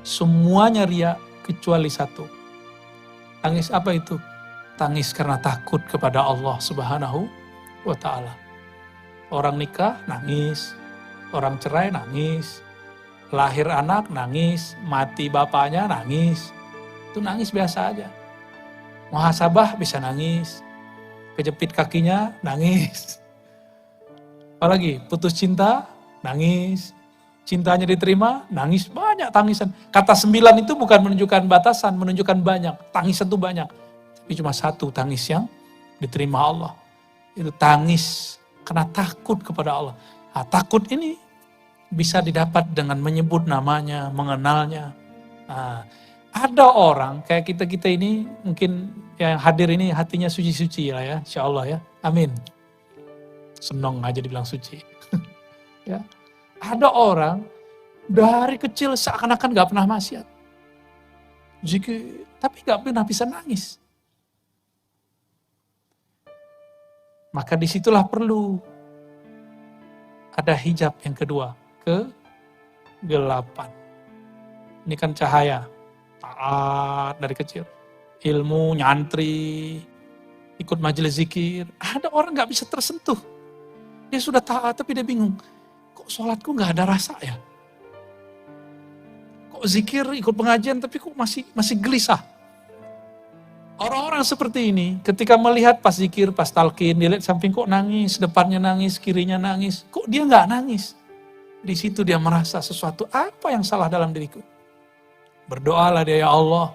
Semuanya ria kecuali satu. Tangis apa itu? Tangis karena takut kepada Allah Subhanahu wa Ta'ala. Orang nikah nangis, orang cerai nangis, lahir anak nangis, mati bapaknya nangis. Itu nangis biasa aja. Muhasabah bisa nangis, kejepit kakinya nangis. Apalagi putus cinta nangis. Cintanya diterima, nangis, banyak tangisan. Kata 9 itu bukan menunjukkan batasan, menunjukkan banyak. Tangisan itu banyak. Tapi cuma satu tangis yang diterima Allah. Itu tangis karena takut kepada Allah. Nah, takut ini bisa didapat dengan menyebut namanya, mengenalnya. Nah, ada orang kayak kita-kita ini, mungkin yang hadir ini hatinya suci-suci lah ya, insya Allah ya. Amin. Senang aja dibilang suci. Ya. Ada orang dari kecil seakan-akan gak pernah maksiat. Zikir, tapi gak pernah bisa nangis. Maka disitulah perlu ada hijab yang kedua, kegelapan. Ini kan cahaya, taat dari kecil. Ilmu, nyantri, ikut majelis zikir. Ada orang gak bisa tersentuh. Dia sudah taat tapi dia bingung. Sholatku gak ada rasa ya. Kok zikir ikut pengajian tapi kok masih gelisah. Orang-orang seperti ini ketika melihat pas zikir, pas talqin, dilihat samping kok nangis, depannya nangis, kirinya nangis. Kok dia gak nangis? Di situ dia merasa sesuatu, apa yang salah dalam diriku? Berdoalah dia, ya Allah,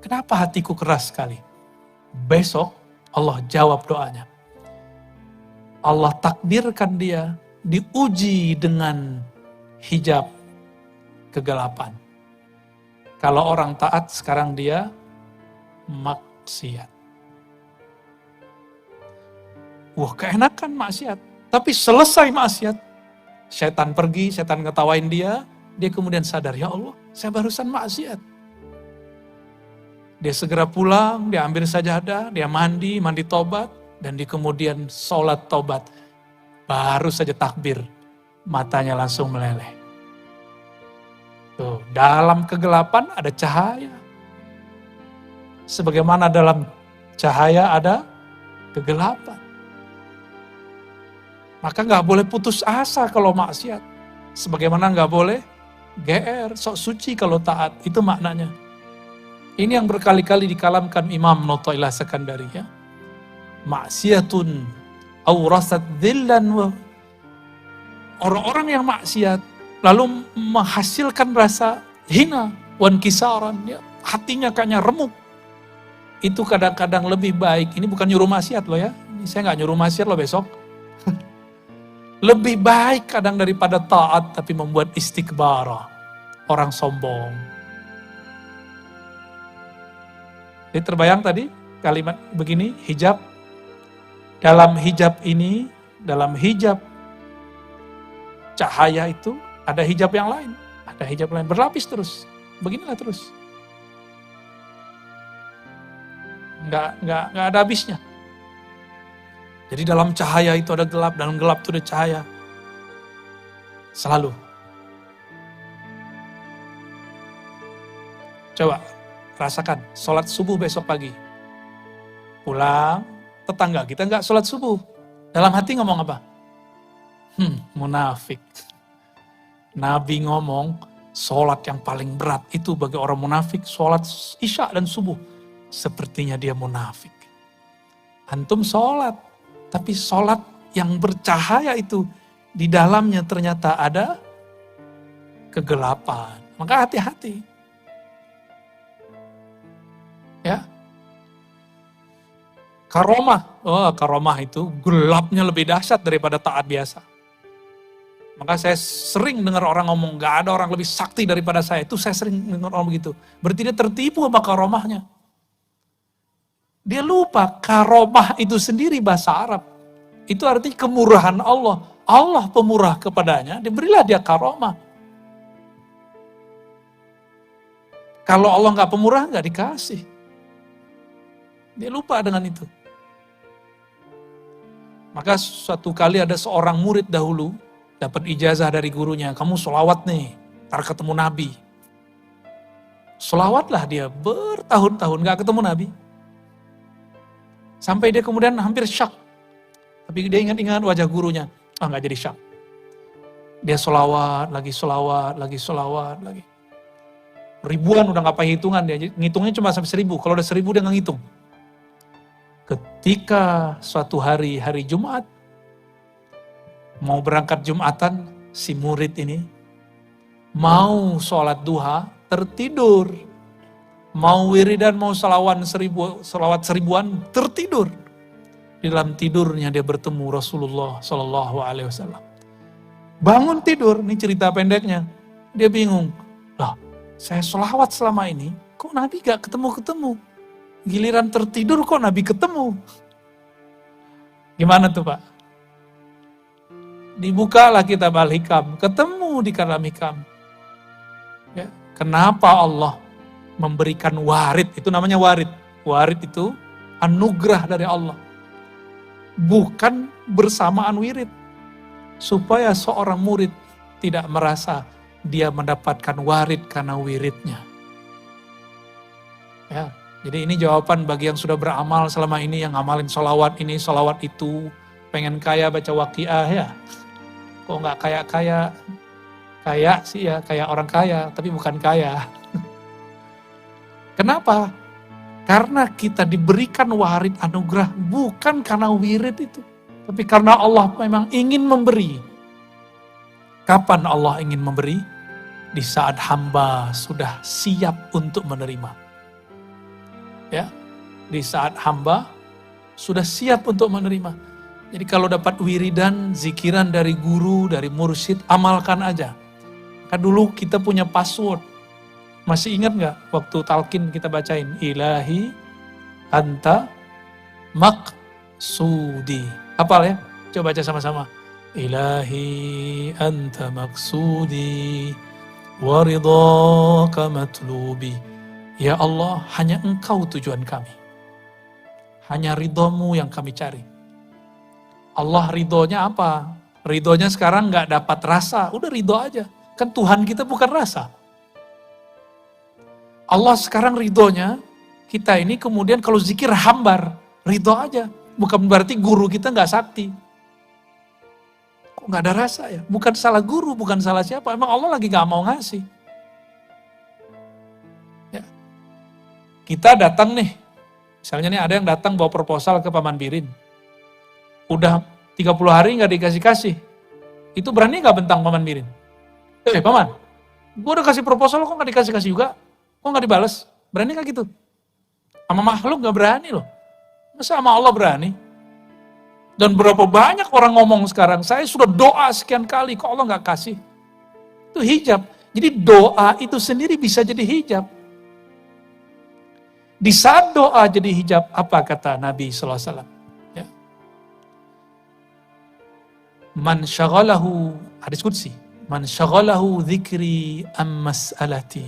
kenapa hatiku keras sekali? Besok Allah jawab doanya. Allah takdirkan dia diuji dengan hijab kegelapan. Kalau orang taat sekarang dia maksiat. Wah, keenakan maksiat. Tapi selesai maksiat, setan pergi, setan ngetawain dia kemudian sadar, ya Allah, saya barusan maksiat. Dia segera pulang, dia ambil sajadah, dia mandi tobat, dan dia kemudian sholat tobat. Baru saja takbir, matanya langsung meleleh. Tuh, dalam kegelapan ada cahaya. Sebagaimana dalam cahaya ada kegelapan. Maka nggak boleh putus asa kalau maksiat. Sebagaimana nggak boleh GR, sok suci kalau taat. Itu maknanya. Ini yang berkali-kali dikalamkan Imam Notoilah Sekandari. Ya. Maksiatun awrasat dhillan. Orang-orang yang maksiat lalu menghasilkan rasa hina, wan kisaran. Ya. Hatinya kayaknya remuk. Itu kadang-kadang lebih baik. Ini bukan nyuruh maksiat loh ya. Ini saya nggak nyuruh maksiat loh besok. Lebih baik kadang daripada taat tapi membuat istikbara. Orang sombong. Jadi terbayang tadi kalimat begini, hijab. Dalam hijab ini, dalam hijab cahaya itu ada hijab yang lain. Ada hijab lain, berlapis terus. Beginilah terus. Nggak ada habisnya. Jadi dalam cahaya itu ada gelap, dalam gelap itu ada cahaya. Selalu. Coba rasakan, sholat subuh besok pagi. Pulang, tetangga kita nggak sholat subuh. Dalam hati ngomong apa? Munafik. Nabi ngomong, sholat yang paling berat itu bagi orang munafik, sholat isya dan subuh. Sepertinya dia munafik. Antum sholat, tapi sholat yang bercahaya itu, di dalamnya ternyata ada kegelapan. Maka hati-hati. Ya. Karomah. Oh, karomah itu gelapnya lebih dahsyat daripada taat biasa. Maka saya sering dengar orang ngomong, gak ada orang lebih sakti daripada saya. Itu saya sering dengar orang begitu. Berarti dia tertipu sama karomahnya. Dia lupa karomah itu sendiri bahasa Arab. Itu artinya kemurahan Allah. Allah pemurah kepadanya, diberilah dia karomah. Kalau Allah gak pemurah, gak dikasih. Dia lupa dengan itu. Maka suatu kali ada seorang murid dahulu, dapat ijazah dari gurunya, kamu sholawat nih, ntar ketemu Nabi. Sholawatlah dia bertahun-tahun gak ketemu Nabi. Sampai dia kemudian hampir syak. Tapi dia ingat-ingat wajah gurunya, gak jadi syak. Dia sholawat, lagi sholawat, lagi sholawat, lagi. Ribuan udah gak pakai hitungan dia, ngitungnya cuma sampai 1000, kalau udah 1000 dia gak ngitung. Ketika suatu hari Jumat, mau berangkat Jumatan, si murid ini mau sholat duha, tertidur. Mau wiridan, mau salawat seribuan, tertidur. Di dalam tidurnya dia bertemu Rasulullah SAW. Bangun tidur, ini cerita pendeknya. Dia bingung, lah saya sholawat selama ini, kok Nabi gak ketemu-ketemu? Giliran tertidur kok Nabi ketemu. Gimana tuh Pak? Dibukalah kitab Al-Hikam, ketemu di kalam Hikam. Ya, kenapa Allah memberikan warid, itu namanya warid. Warid itu anugerah dari Allah. Bukan bersamaan wirid. Supaya seorang murid tidak merasa dia mendapatkan warid karena wiridnya. Ya. Jadi ini jawaban bagi yang sudah beramal selama ini, yang ngamalin sholawat ini, sholawat itu, pengen kaya baca waqiah ya. Kok nggak kaya-kaya? Kaya sih ya, kayak orang kaya, tapi bukan kaya. Kenapa? Karena kita diberikan warid anugerah bukan karena wirid itu. Tapi karena Allah memang ingin memberi. Kapan Allah ingin memberi? Di saat hamba sudah siap untuk menerima. Ya, di saat hamba sudah siap untuk menerima. Jadi kalau dapat wiridan, zikiran dari guru, dari mursyid, amalkan aja. Kan dulu kita punya password. Masih ingat gak waktu talqin kita bacain? Ilahi anta maksudi. Hafal ya? Coba baca sama-sama. Ilahi anta maksudi wa ridhaka matlubi. Ya Allah, hanya Engkau tujuan kami. Hanya ridhomu yang kami cari. Allah ridhonya apa? Ridhonya sekarang gak dapat rasa, udah ridho aja. Kan Tuhan kita bukan rasa. Allah sekarang ridhonya, kita ini kemudian kalau zikir hambar, ridho aja. Bukan berarti guru kita gak sakti. Kok gak ada rasa ya? Bukan salah guru, bukan salah siapa. Emang Allah lagi gak mau ngasih. Ya. Kita datang nih, misalnya nih ada yang datang bawa proposal ke Paman Birin. Udah 30 hari gak dikasih-kasih. Itu berani gak bentang Paman Birin? Paman, gue udah kasih proposal kok gak dikasih-kasih juga? Kok gak dibales? Berani gak gitu? Sama makhluk gak berani loh. Masa sama Allah berani? Dan berapa banyak orang ngomong sekarang, saya sudah doa sekian kali, kok Allah gak kasih? Itu hijab. Jadi doa itu sendiri bisa jadi hijab. Di saat doa jadi hijab, apa kata Nabi SAW? Ya. Man syaghalahu, hadis qudsi, man syaghalahu dzikri am mas'alati.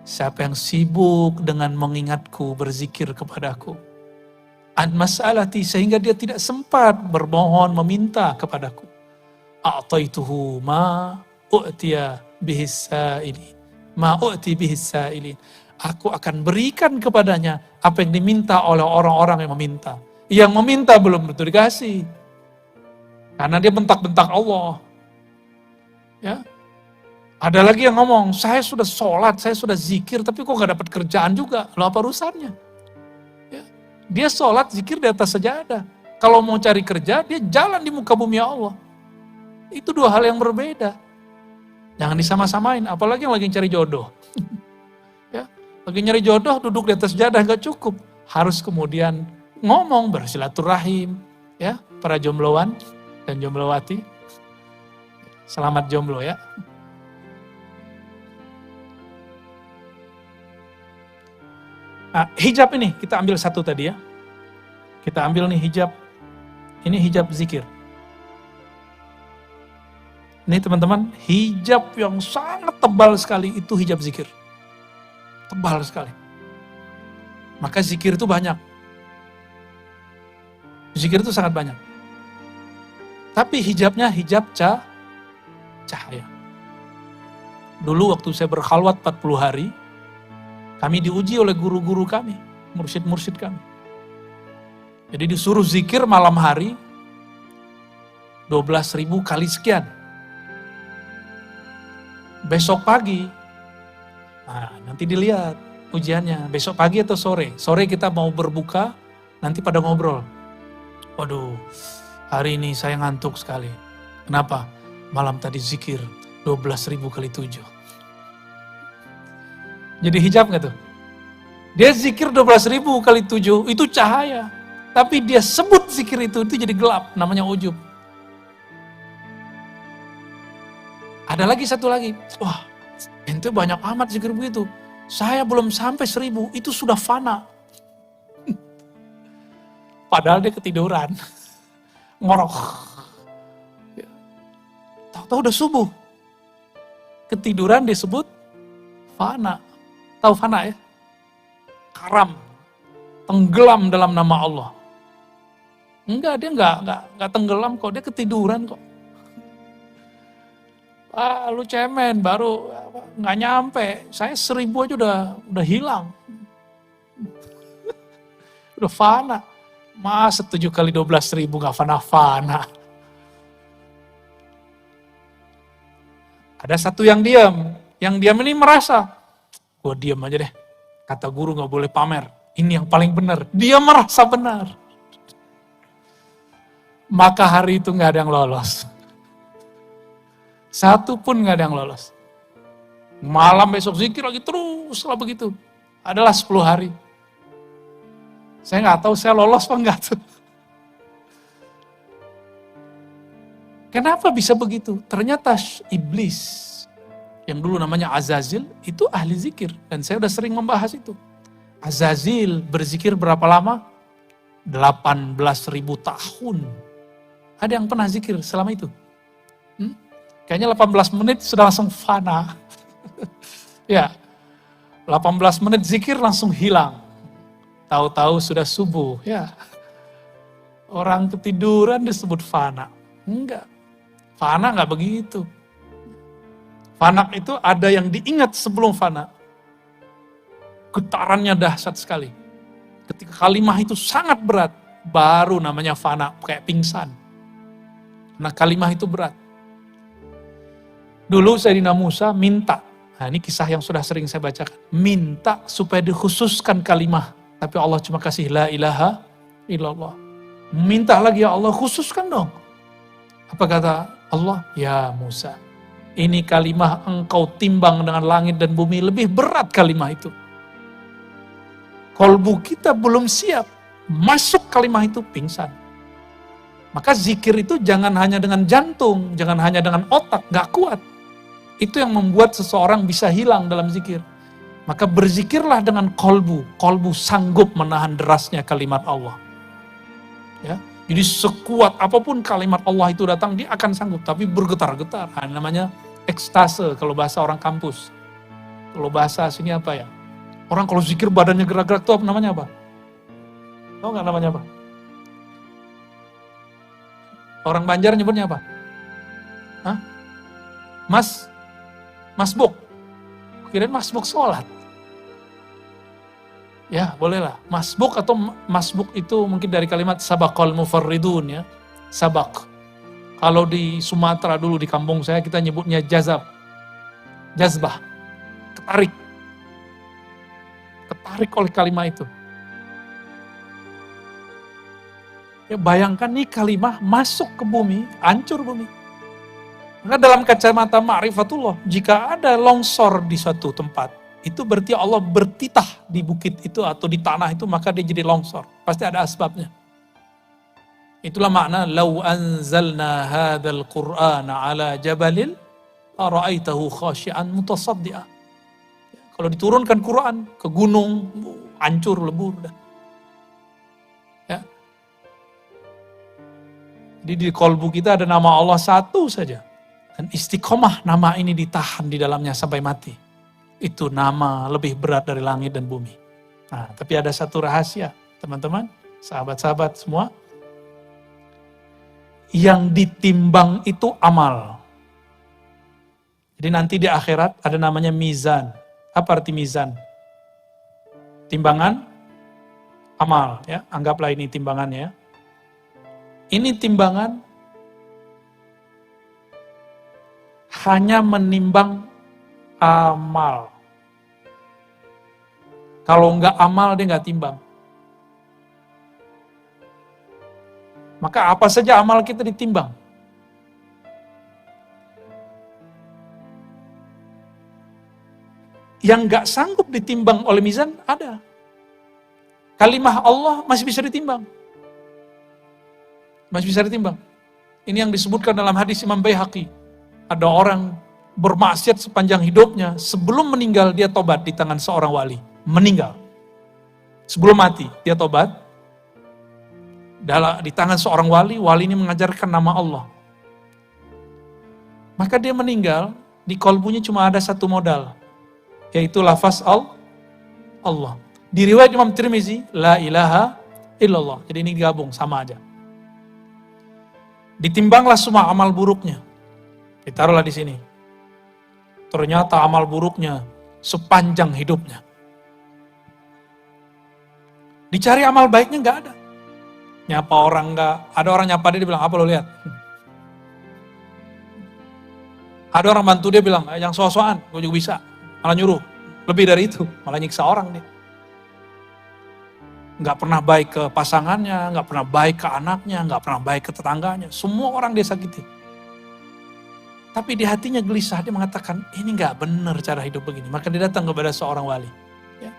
Siapa yang sibuk dengan mengingatku, berzikir kepadaku. An mas'alati, sehingga dia tidak sempat bermohon, meminta kepadaku. A'taituhu ma u'tiya bihis sa'ilin. Ma u'ti bihis sa'ilin. Aku akan berikan kepadanya apa yang diminta oleh orang-orang yang meminta. Yang meminta belum tentu dikasih. Karena dia bentak-bentak Allah. Ya. Ada lagi yang ngomong, saya sudah sholat, saya sudah zikir, tapi kok gak dapat kerjaan juga. Lalu apa urusannya? Ya. Dia sholat, zikir di atas sajadah. Kalau mau cari kerja, dia jalan di muka bumi Allah. Itu dua hal yang berbeda. Jangan disama-samain, apalagi yang lagi cari jodoh. Ya. Lagi nyari jodoh, duduk di atas sajadah gak cukup. Harus kemudian ngomong, bersilaturahim. Ya, para jombloan dan jomblowati. Selamat jomblo ya. Nah, hijab ini kita ambil satu tadi ya. Kita ambil nih hijab. Ini hijab zikir. Ini teman-teman, hijab yang sangat tebal sekali itu hijab zikir. Tebal sekali. Maka zikir itu banyak. Zikir itu sangat banyak. Tapi hijabnya hijab cahaya. Dulu waktu saya berkhalwat 40 hari, kami diuji oleh guru-guru kami, mursyid-mursyid kami. Jadi disuruh zikir malam hari 12.000 kali sekian. Besok pagi, nah nanti dilihat ujiannya, besok pagi atau sore. Sore kita mau berbuka, nanti pada ngobrol. Waduh, hari ini saya ngantuk sekali. Kenapa? Malam tadi zikir 12.000 kali 7. Jadi hijab gak tuh? Dia zikir 12.000 kali 7, itu cahaya. Tapi dia sebut zikir itu jadi gelap, namanya ujub. Ada lagi satu lagi, wah ente banyak amat zikir begitu. Saya belum sampai 1.000, itu sudah fana. Padahal dia ketiduran. Ngorok. Tahu-tahu udah subuh. Ketiduran disebut fana. Tahu fana ya? Karam. Tenggelam dalam nama Allah. Enggak, dia enggak tenggelam kok, dia ketiduran kok. Ah, lu cemen, baru nggak nyampe. Saya 1.000 aja udah hilang. Udah fana. Masa 7 kali 12.000 nggak fana-fana. Ada satu yang diam. Yang diam ini merasa, gue diam aja deh. Kata guru nggak boleh pamer. Ini yang paling benar. Dia merasa benar. Maka hari itu nggak ada yang lolos. Satu pun nggak ada yang lolos. Malam besok zikir lagi terus lah begitu. Adalah 10 hari. Saya nggak tahu saya lolos apa enggak tuh. Kenapa bisa begitu? Ternyata iblis yang dulu namanya Azazil itu ahli zikir dan saya udah sering membahas itu. Azazil berzikir berapa lama? 18.000 tahun. Ada yang pernah zikir selama itu? Kayaknya 18 menit sudah langsung fana. Ya, 18 menit zikir langsung hilang. Tahu-tahu sudah subuh. Ya, orang ketiduran disebut fana. Enggak, fana enggak begitu. Fana itu ada yang diingat sebelum fana. Getarannya dahsyat sekali. Ketika kalimah itu sangat berat, baru namanya fana, kayak pingsan. Nah, kalimah itu berat. Dulu Sayyidina Musa minta, nah ini kisah yang sudah sering saya bacakan, minta supaya dikhususkan kalimah, tapi Allah cuma kasih la ilaha illallah. Minta lagi, ya Allah khususkan dong. Apa kata Allah? Ya Musa, ini kalimah engkau timbang dengan langit dan bumi, lebih berat kalimah itu. Kolbu kita belum siap, masuk kalimah itu pingsan. Maka zikir itu jangan hanya dengan jantung, jangan hanya dengan otak, gak kuat. Itu yang membuat seseorang bisa hilang dalam zikir. Maka berzikirlah dengan kolbu. Kolbu sanggup menahan derasnya kalimat Allah. Ya, jadi sekuat apapun kalimat Allah itu datang, dia akan sanggup. Tapi bergetar-getar. Nah, namanya ekstase kalau bahasa orang kampus. Kalau bahasa sini apa ya? Orang kalau zikir badannya gerak-gerak itu namanya apa? Tahu nggak namanya apa? Orang Banjar nyebutnya apa? Hah? Masbuk. Kirain masbuk sholat. Ya, bolehlah. Masbuk atau masbuk itu mungkin dari kalimat sabaqal mufarridun ya. Sabak. Kalau di Sumatera dulu di kampung saya kita nyebutnya jazab. Jazbah. Ketarik. Ketarik oleh kalimat itu. Ya, bayangkan nih kalimah masuk ke bumi, hancur bumi. Maka dalam kacamata ma'rifatullah, jika ada longsor di suatu tempat, itu berarti Allah bertitah di bukit itu atau di tanah itu, maka dia jadi longsor. Pasti ada asbabnya. Itulah makna, "Lau anzalna hadzal Qur'ana ala jabalin, ara'aitahu khashi'an mutasaddi'a." Kalau diturunkan Quran ke gunung, hancur lebur. Ya. Jadi di kolbu kita ada nama Allah satu saja. Dan istiqomah nama ini ditahan di dalamnya sampai mati. Itu nama lebih berat dari langit dan bumi. Nah, tapi ada satu rahasia, teman-teman, sahabat-sahabat semua. Yang ditimbang itu amal. Jadi nanti di akhirat ada namanya mizan. Apa arti mizan? Timbangan amal, ya. Anggaplah ini timbangannya. Ini timbangan hanya menimbang amal. Kalau enggak amal, dia enggak timbang. Maka apa saja amal kita ditimbang. Yang enggak sanggup ditimbang oleh mizan, ada. Kalimah Allah masih bisa ditimbang. Masih bisa ditimbang. Ini yang disebutkan dalam hadis Imam Baihaqi. Ada orang bermaksiat sepanjang hidupnya, sebelum meninggal dia tobat di tangan seorang wali. Meninggal. Sebelum mati, dia tobat. Di tangan seorang wali ini mengajarkan nama Allah. Maka dia meninggal, di kolbunya cuma ada satu modal, yaitu lafaz Allah. Di riwayat Imam Tirmizi, la ilaha illallah. Jadi ini digabung, sama aja. Ditimbanglah semua amal buruknya. Ditaruhlah di sini. Ternyata amal buruknya sepanjang hidupnya. Dicari amal baiknya nggak ada. Nyapa orang nggak, ada orang nyapa dia bilang, apa lo lihat? Ada orang bantu dia bilang, yang so-soan, gue juga bisa. Malah nyuruh, lebih dari itu, malah nyiksa orang dia. Nggak pernah baik ke pasangannya, nggak pernah baik ke anaknya, nggak pernah baik ke tetangganya. Semua orang dia sakiti. Tapi di hatinya gelisah, dia mengatakan, ini nggak benar cara hidup begini. Maka dia datang kepada seorang wali. Ya.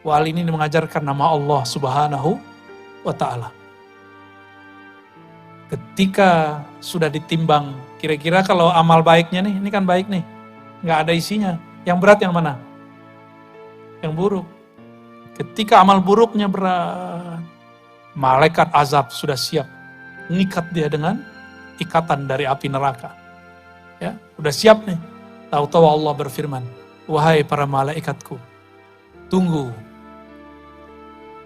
Wali ini mengajarkan nama Allah Subhanahu wa Ta'ala. Ketika sudah ditimbang, kira-kira kalau amal baiknya nih, ini kan baik nih, nggak ada isinya. Yang berat yang mana? Yang buruk. Ketika amal buruknya berat, Malaikat azab sudah siap ngikat dia dengan ikatan dari api neraka. Ya, udah siap nih. Tahu-tahu Allah berfirman, wahai para malaikatku, tunggu.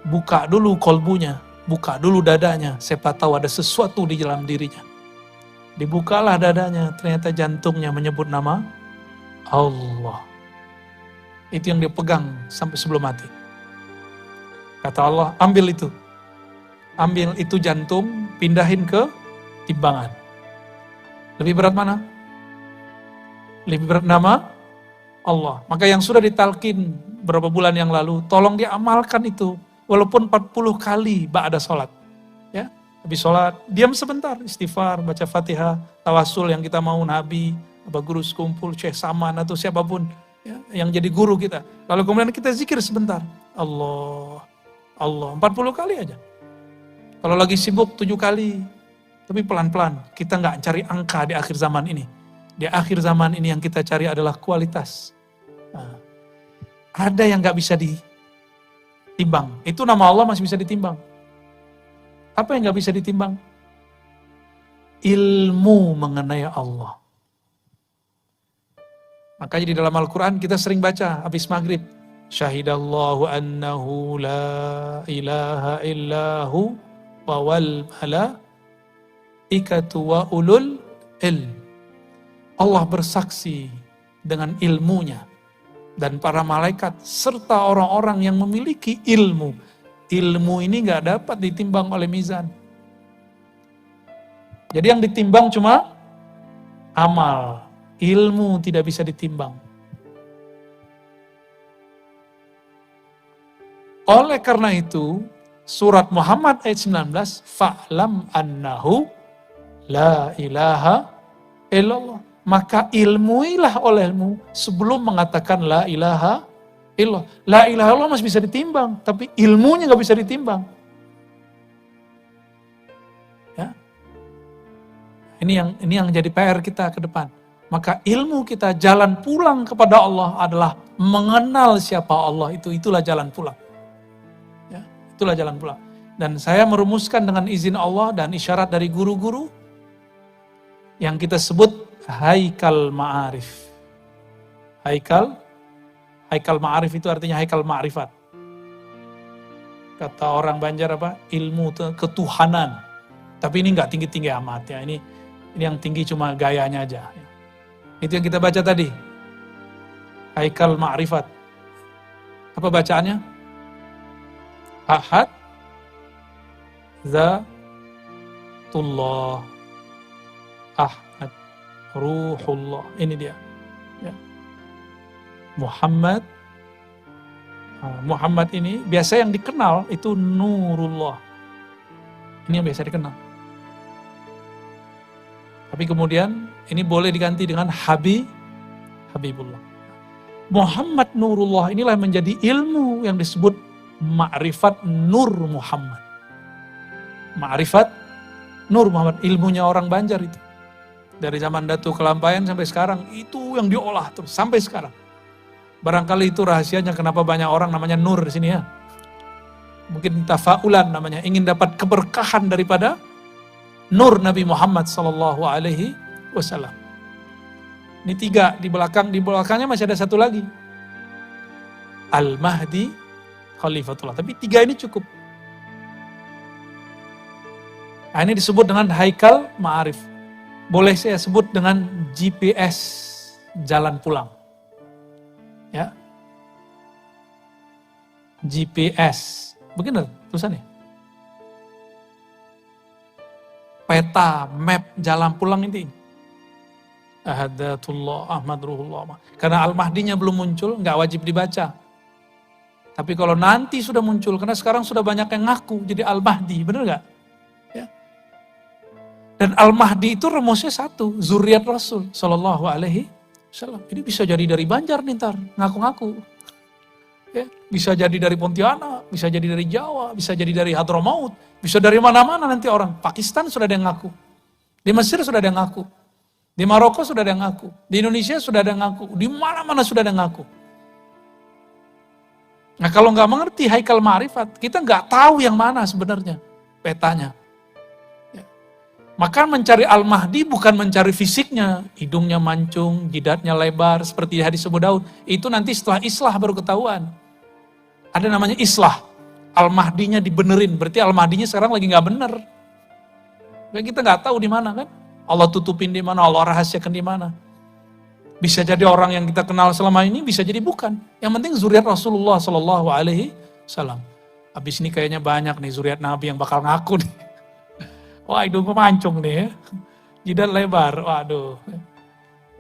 Buka dulu kolbunya, buka dulu dadanya, siapa tahu ada sesuatu di dalam dirinya. Dibukalah dadanya, ternyata jantungnya menyebut nama Allah. Itu yang dia pegang sampai sebelum mati. Kata Allah, ambil itu. Ambil itu jantung, pindahin ke timbangan. Lebih berat mana? Lebih berat nama Allah. Maka yang sudah ditalkin beberapa bulan yang lalu, tolong diamalkan itu. Walaupun 40 kali ba'da sholat. Ya, habis sholat, diam sebentar, istighfar, baca Fatihah, tawasul yang kita mau Nabi, apa guru sekumpul, Syekh Saman atau siapapun ya, yang jadi guru kita. Lalu kemudian kita zikir sebentar. Allah, Allah, 40 kali aja. Kalau lagi sibuk 7 kali. Tapi pelan-pelan, kita nggak cari angka di akhir zaman ini. Di akhir zaman ini yang kita cari adalah kualitas. Nah, ada yang nggak bisa ditimbang. Itu nama Allah masih bisa ditimbang. Apa yang nggak bisa ditimbang? Ilmu mengenai Allah. Makanya di dalam Al-Quran kita sering baca habis maghrib. Syahidallahu annahu la ilaha illahu wa wal malaikatu wa ulul ilm. Allah bersaksi dengan ilmunya dan para malaikat serta orang-orang yang memiliki ilmu. Ilmu ini gak dapat ditimbang oleh mizan. Jadi yang ditimbang cuma amal. Ilmu tidak bisa ditimbang. Oleh karena itu, surat Muhammad ayat 19, fa'lam annahu la ilaha illallah. Maka ilmuilah olehmu sebelum mengatakan la ilaha illallah. La ilaha illallah masih bisa ditimbang, tapi ilmunya gak bisa ditimbang. Ya. Ini yang jadi PR kita ke depan. Maka ilmu kita, jalan pulang kepada Allah adalah mengenal siapa Allah itu. Itulah jalan pulang. Ya, itulah jalan pulang. Dan saya merumuskan dengan izin Allah dan isyarat dari guru-guru yang kita sebut haikal ma'arif. Haikal ma'arif itu artinya haikal ma'rifat. Kata orang Banjar apa? Ilmu ketuhanan. Tapi ini nggak tinggi-tinggi amat ya. Ini yang tinggi cuma gayanya aja. Itu yang kita baca tadi. Haikal ma'rifat. Apa bacaannya? Ahad Zatullah Ahad Ruhullah. Ini dia. Ya. Muhammad ini biasa yang dikenal itu Nurullah. Ini yang biasa dikenal. Tapi kemudian ini boleh diganti dengan Habibullah. Muhammad Nurullah inilah yang menjadi ilmu yang disebut ma'rifat Nur Muhammad. Ma'rifat Nur Muhammad, ilmunya orang Banjar itu. Dari zaman Datu Kelampaian sampai sekarang, itu yang diolah terus sampai sekarang. Barangkali itu rahasianya kenapa banyak orang namanya Nur di sini ya. Mungkin tafaulan namanya, ingin dapat keberkahan daripada Nur Nabi Muhammad sallallahu alaihi wasallam. Ini 3 di belakangnya masih ada 1 lagi. Al-Mahdi Khalifatullah. Tapi 3 ini cukup. Nah, ini disebut dengan haikal ma'arif. Boleh saya sebut dengan GPS jalan pulang. Ya. GPS. Begitu tulisannya. Peta, map jalan pulang ini. Ahadatullah, Ahmad Ruhullah. Karena Al-Mahdinya belum muncul, nggak wajib dibaca. Tapi kalau nanti sudah muncul, karena sekarang sudah banyak yang ngaku jadi Al-Mahdi, bener nggak? Ya. Dan Al-Mahdi itu rumusnya 1, zuriat Rasul Sallallahu Alaihi Wasallam. Ini bisa jadi dari Banjar nih ntar, ngaku-ngaku. Ya, bisa jadi dari Pontianak, bisa jadi dari Jawa, bisa jadi dari Hadramaut, bisa dari mana-mana nanti orang. Pakistan sudah ada yang ngaku, di Mesir sudah ada yang ngaku, di Maroko sudah ada yang ngaku, di Indonesia sudah ada yang ngaku, di mana-mana sudah ada yang ngaku. Nah kalau nggak mengerti haikal ma'rifat, kita nggak tahu yang mana sebenarnya. petanya. Ya. Maka mencari Al-Mahdi bukan mencari fisiknya, hidungnya mancung, jidatnya lebar, seperti hadis Abu Daud. Itu nanti setelah islah baru ketahuan. Ada namanya islah. Al-Mahdinya dibenerin, berarti Al-Mahdinya sekarang lagi nggak bener. Dan kita nggak tahu di mana kan. Allah tutupin di mana, Allah rahasiakan di mana. Bisa jadi orang yang kita kenal selama ini, bisa jadi bukan. Yang penting zuriat Rasulullah Shallallahu Alaihi Wasallam. Habis ini kayaknya banyak nih zuriat Nabi yang bakal ngaku nih. Wah, hidungnya mancung nih ya. Jidat lebar, waduh.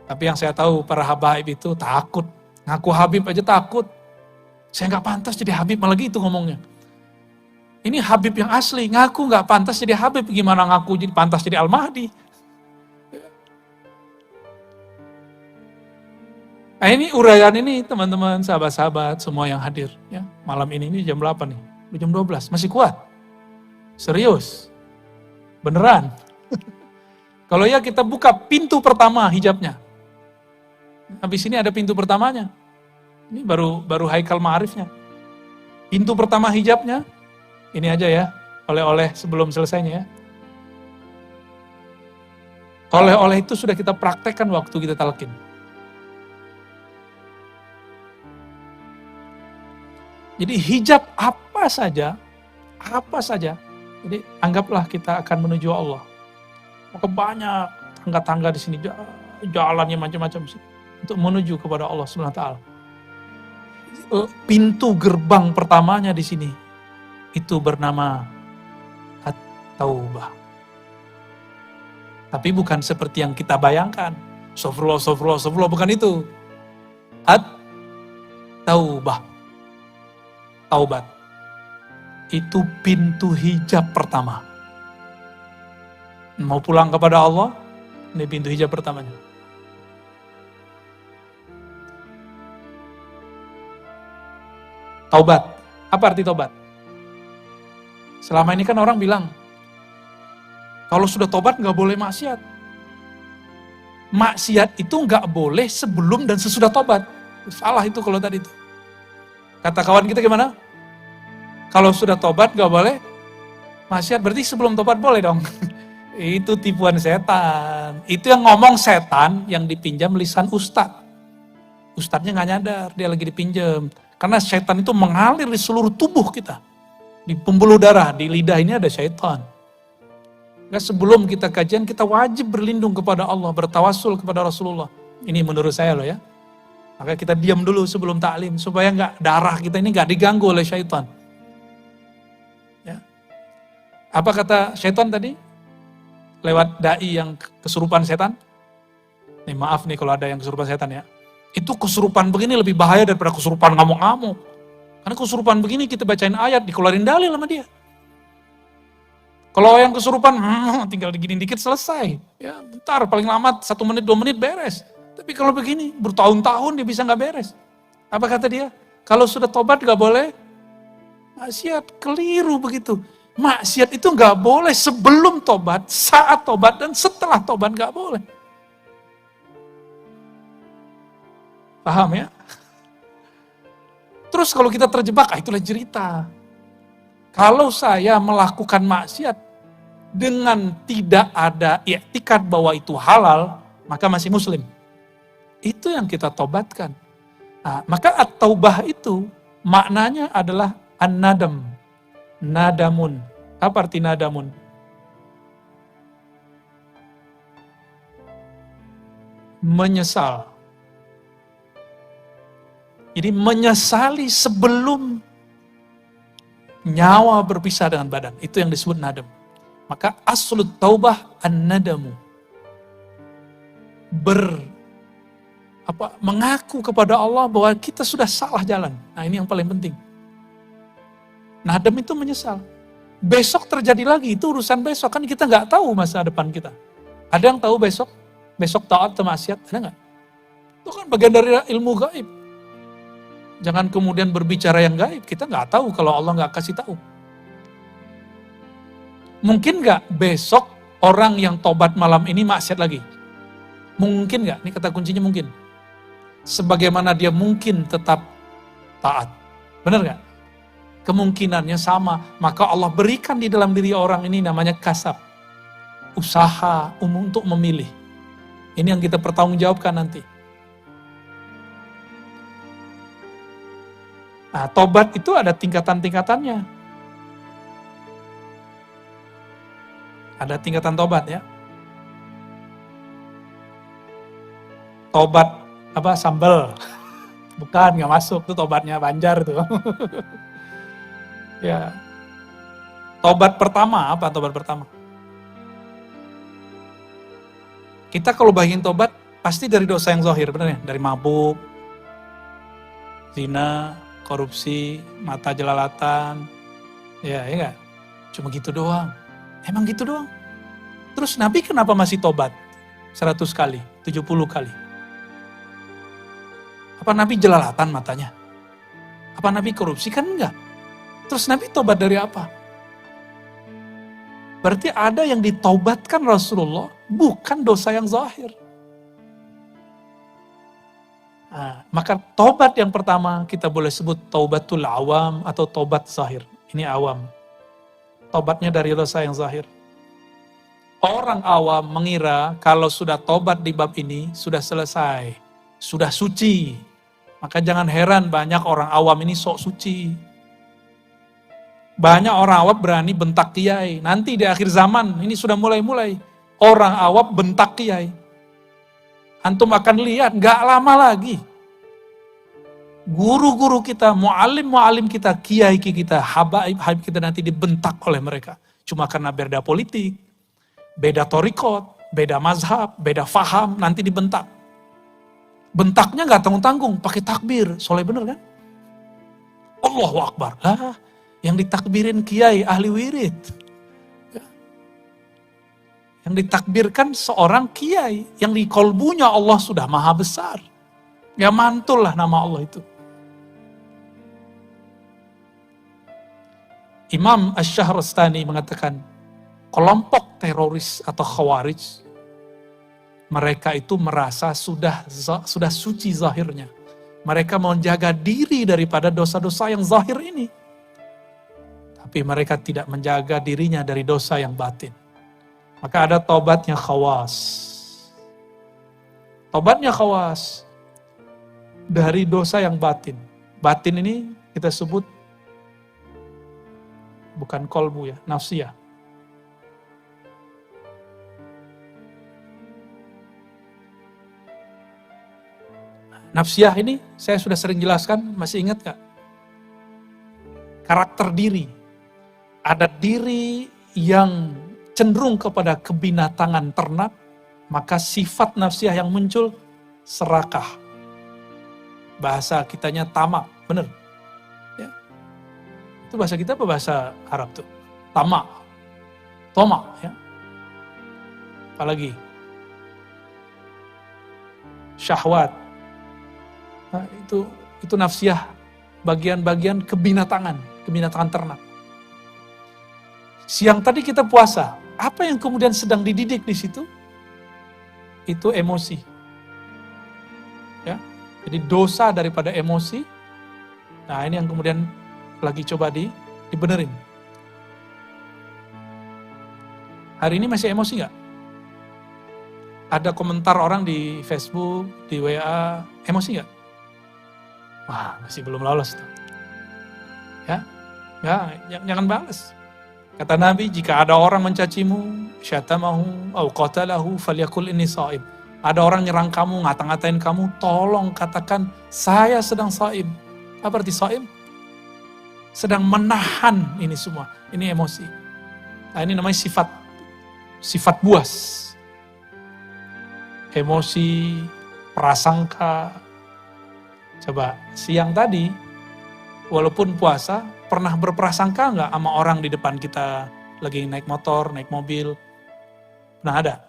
Tapi yang saya tahu para habaib itu takut. Ngaku Habib aja takut. Saya nggak pantas jadi Habib, malah gitu ngomongnya. Ini Habib yang asli, ngaku nggak pantas jadi Habib. Gimana ngaku jadi pantas jadi Al-Mahdi? Nah ini uraian ini teman-teman, sahabat-sahabat semua yang hadir. Ya, malam ini jam 8 nih, jam 12, masih kuat? Serius? Beneran? Kalau ya kita buka pintu pertama hijabnya. Habis ini ada pintu pertamanya. Ini baru Haikal Ma'arifnya. Pintu pertama hijabnya, ini aja ya, oleh-oleh sebelum selesainya ya. Oleh-oleh itu sudah kita praktekkan waktu kita talqin. Jadi hijab apa saja. Jadi anggaplah kita akan menuju Allah. Maka banyak tangga-tangga di sini, jalannya macam-macam untuk menuju kepada Allah Subhanahu wa taala. Pintu gerbang pertamanya di sini itu bernama At-Taubah. Tapi bukan seperti yang kita bayangkan. Astagfirullah, bukan itu. At-Taubah. Taubat. Itu pintu hijab pertama. Mau pulang kepada Allah, ini pintu hijab pertamanya. Taubat. Apa arti taubat? Selama ini kan orang bilang, kalau sudah taubat nggak boleh maksiat. Maksiat itu nggak boleh sebelum dan sesudah taubat. Salah itu kalau tadi itu. Kata kawan kita gimana? Kalau sudah tobat gak boleh maksiat, berarti sebelum tobat boleh dong. Itu tipuan setan. Itu yang ngomong setan yang dipinjam lisan ustadz. Ustadznya gak nyadar, dia lagi dipinjam. Karena setan itu mengalir di seluruh tubuh kita. Di pembuluh darah, di lidah ini ada setan. Nah, sebelum kita kajian, kita wajib berlindung kepada Allah, bertawasul kepada Rasulullah. Ini menurut saya loh ya. Maka kita diam dulu sebelum taklim, supaya darah kita ini nggak diganggu oleh syaitan. Ya. Apa kata syaitan tadi? Lewat dai yang kesurupan setan? Nih maaf nih kalau ada yang kesurupan setan ya. Itu kesurupan begini lebih bahaya daripada kesurupan ngamuk-ngamuk. Karena kesurupan begini kita bacain ayat, dikeluarin dalil sama dia. Kalau yang kesurupan, tinggal digini dikit selesai. Ya, bentar, paling lama 1 menit, 2 menit beres. Tapi kalau begini, bertahun-tahun dia bisa nggak beres. Apa kata dia? Kalau sudah tobat nggak boleh maksiat, keliru begitu. Maksiat itu nggak boleh sebelum tobat, saat tobat, dan setelah tobat nggak boleh. Paham ya? Terus kalau kita terjebak, itulah cerita. Kalau saya melakukan maksiat dengan tidak ada i'tikad bahwa itu halal, maka masih muslim. Itu yang kita tobatkan. Nah, maka at-taubah itu maknanya adalah an-nadam. Nadamun. Apa arti nadamun? Menyesal. Jadi menyesali sebelum nyawa berpisah dengan badan. Itu yang disebut nadam. Maka aslut taubah an-nadamu. Mengaku kepada Allah bahwa kita sudah salah jalan. Nah ini yang paling penting. Nadam itu menyesal. Besok terjadi lagi, itu urusan besok. Kan kita nggak tahu masa depan kita. Ada yang tahu besok taat atau maksiat, ada nggak? Itu kan bagian dari ilmu gaib. Jangan kemudian berbicara yang gaib, kita nggak tahu kalau Allah nggak kasih tahu. Mungkin nggak besok orang yang tobat malam ini maksiat lagi? Mungkin nggak? Ini kata kuncinya mungkin. Sebagaimana dia mungkin tetap taat. Benar nggak? kemungkinannya sama. Maka Allah berikan di dalam diri orang ini namanya kasab. Usaha untuk memilih. Ini yang kita pertanggungjawabkan nanti. Nah, tobat itu ada tingkatan-tingkatannya. Ada tingkatan tobat ya. Tobat sambal. Bukan, nggak masuk tuh tobatnya Banjar tuh. Ya. Tobat pertama apa tobat pertama? Kita kalau bagian tobat pasti dari dosa yang zahir, benar ya? Dari mabuk, zina, korupsi, mata jelalatan, ya enggak? Cuma gitu doang. Emang gitu doang. Terus Nabi kenapa masih tobat? 100 kali, 70 kali. Apa Nabi jelalatan matanya? Apa Nabi korupsi? Kan enggak. Terus Nabi tobat dari apa? Berarti ada yang ditaubatkan Rasulullah, bukan dosa yang zahir. Nah, maka taubat yang pertama kita boleh sebut taubatul awam atau taubat zahir. Ini awam. Taubatnya dari dosa yang zahir. Orang awam mengira kalau sudah taubat di bab ini, sudah selesai. Sudah suci. Maka jangan heran banyak orang awam ini sok suci. Banyak orang awam berani bentak kiai. Nanti di akhir zaman, ini sudah mulai-mulai. Orang awam bentak kiai. Antum akan lihat, gak lama lagi. Guru-guru kita, mu'alim kita, kiai kita, habaib kita nanti dibentak oleh mereka. Cuma karena beda politik, beda torikot, beda mazhab, beda faham, nanti dibentak. Bentaknya gak tanggung-tanggung, pakai takbir. Soleh bener kan? Allahu Akbar. Lah, yang ditakbirin kiai ahli wirid. Yang ditakbirkan seorang kiai. Yang di kolbunya Allah sudah maha besar. Ya mantul lah nama Allah itu. Imam Asy-Syahrastani mengatakan, kelompok teroris atau khawarij, mereka itu merasa sudah suci zahirnya. Mereka menjaga diri daripada dosa-dosa yang zahir ini. Tapi mereka tidak menjaga dirinya dari dosa yang batin. Maka ada taubatnya khawas. Taubatnya khawas dari dosa yang batin. Batin ini kita sebut bukan kolbu ya, nafsiyah. Nafsiyah ini saya sudah sering jelaskan, masih ingat gak? Karakter diri. Ada diri yang cenderung kepada kebinatangan ternak, maka sifat nafsiyah yang muncul serakah. Bahasa kitanya tamak, benar. Ya. Itu bahasa kita apa bahasa Arab tuh? Tamak, tomak ya. Apalagi syahwat. Nah, itu nafsiyah, bagian-bagian kebinatangan ternak. Siang tadi kita puasa, apa yang kemudian sedang dididik di situ? Itu emosi. Ya. Jadi dosa daripada emosi. Nah, ini yang kemudian lagi coba dibenerin. Hari ini masih emosi nggak? Ada komentar orang di Facebook, di WA, emosi nggak? Wah, masih belum lolos tuh. Ya, jangan balas. Kata Nabi, jika ada orang mencacimu, syatamahu, au qatalahu, falyakul inni shaim. Ada orang nyerang kamu, ngata-ngatain kamu, tolong katakan, saya sedang shaim. Apa arti shaim? Sedang menahan ini semua. Ini emosi. Nah, ini namanya sifat buas. Emosi, prasangka. Coba, siang tadi, walaupun puasa, pernah berprasangka nggak sama orang di depan kita lagi naik motor, naik mobil? Nah ada.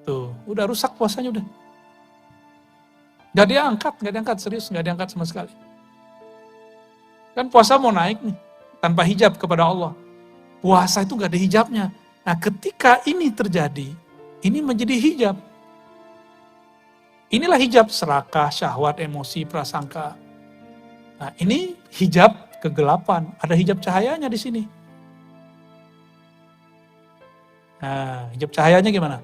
Tuh, udah rusak puasanya udah. Gak diangkat, serius, gak diangkat sama sekali. Kan puasa mau naik nih, tanpa hijab kepada Allah. Puasa itu gak ada hijabnya. Nah ketika ini terjadi, ini menjadi hijab. Inilah hijab serakah, syahwat, emosi, prasangka. Nah ini hijab kegelapan, ada hijab cahayanya di sini. Nah, hijab cahayanya gimana?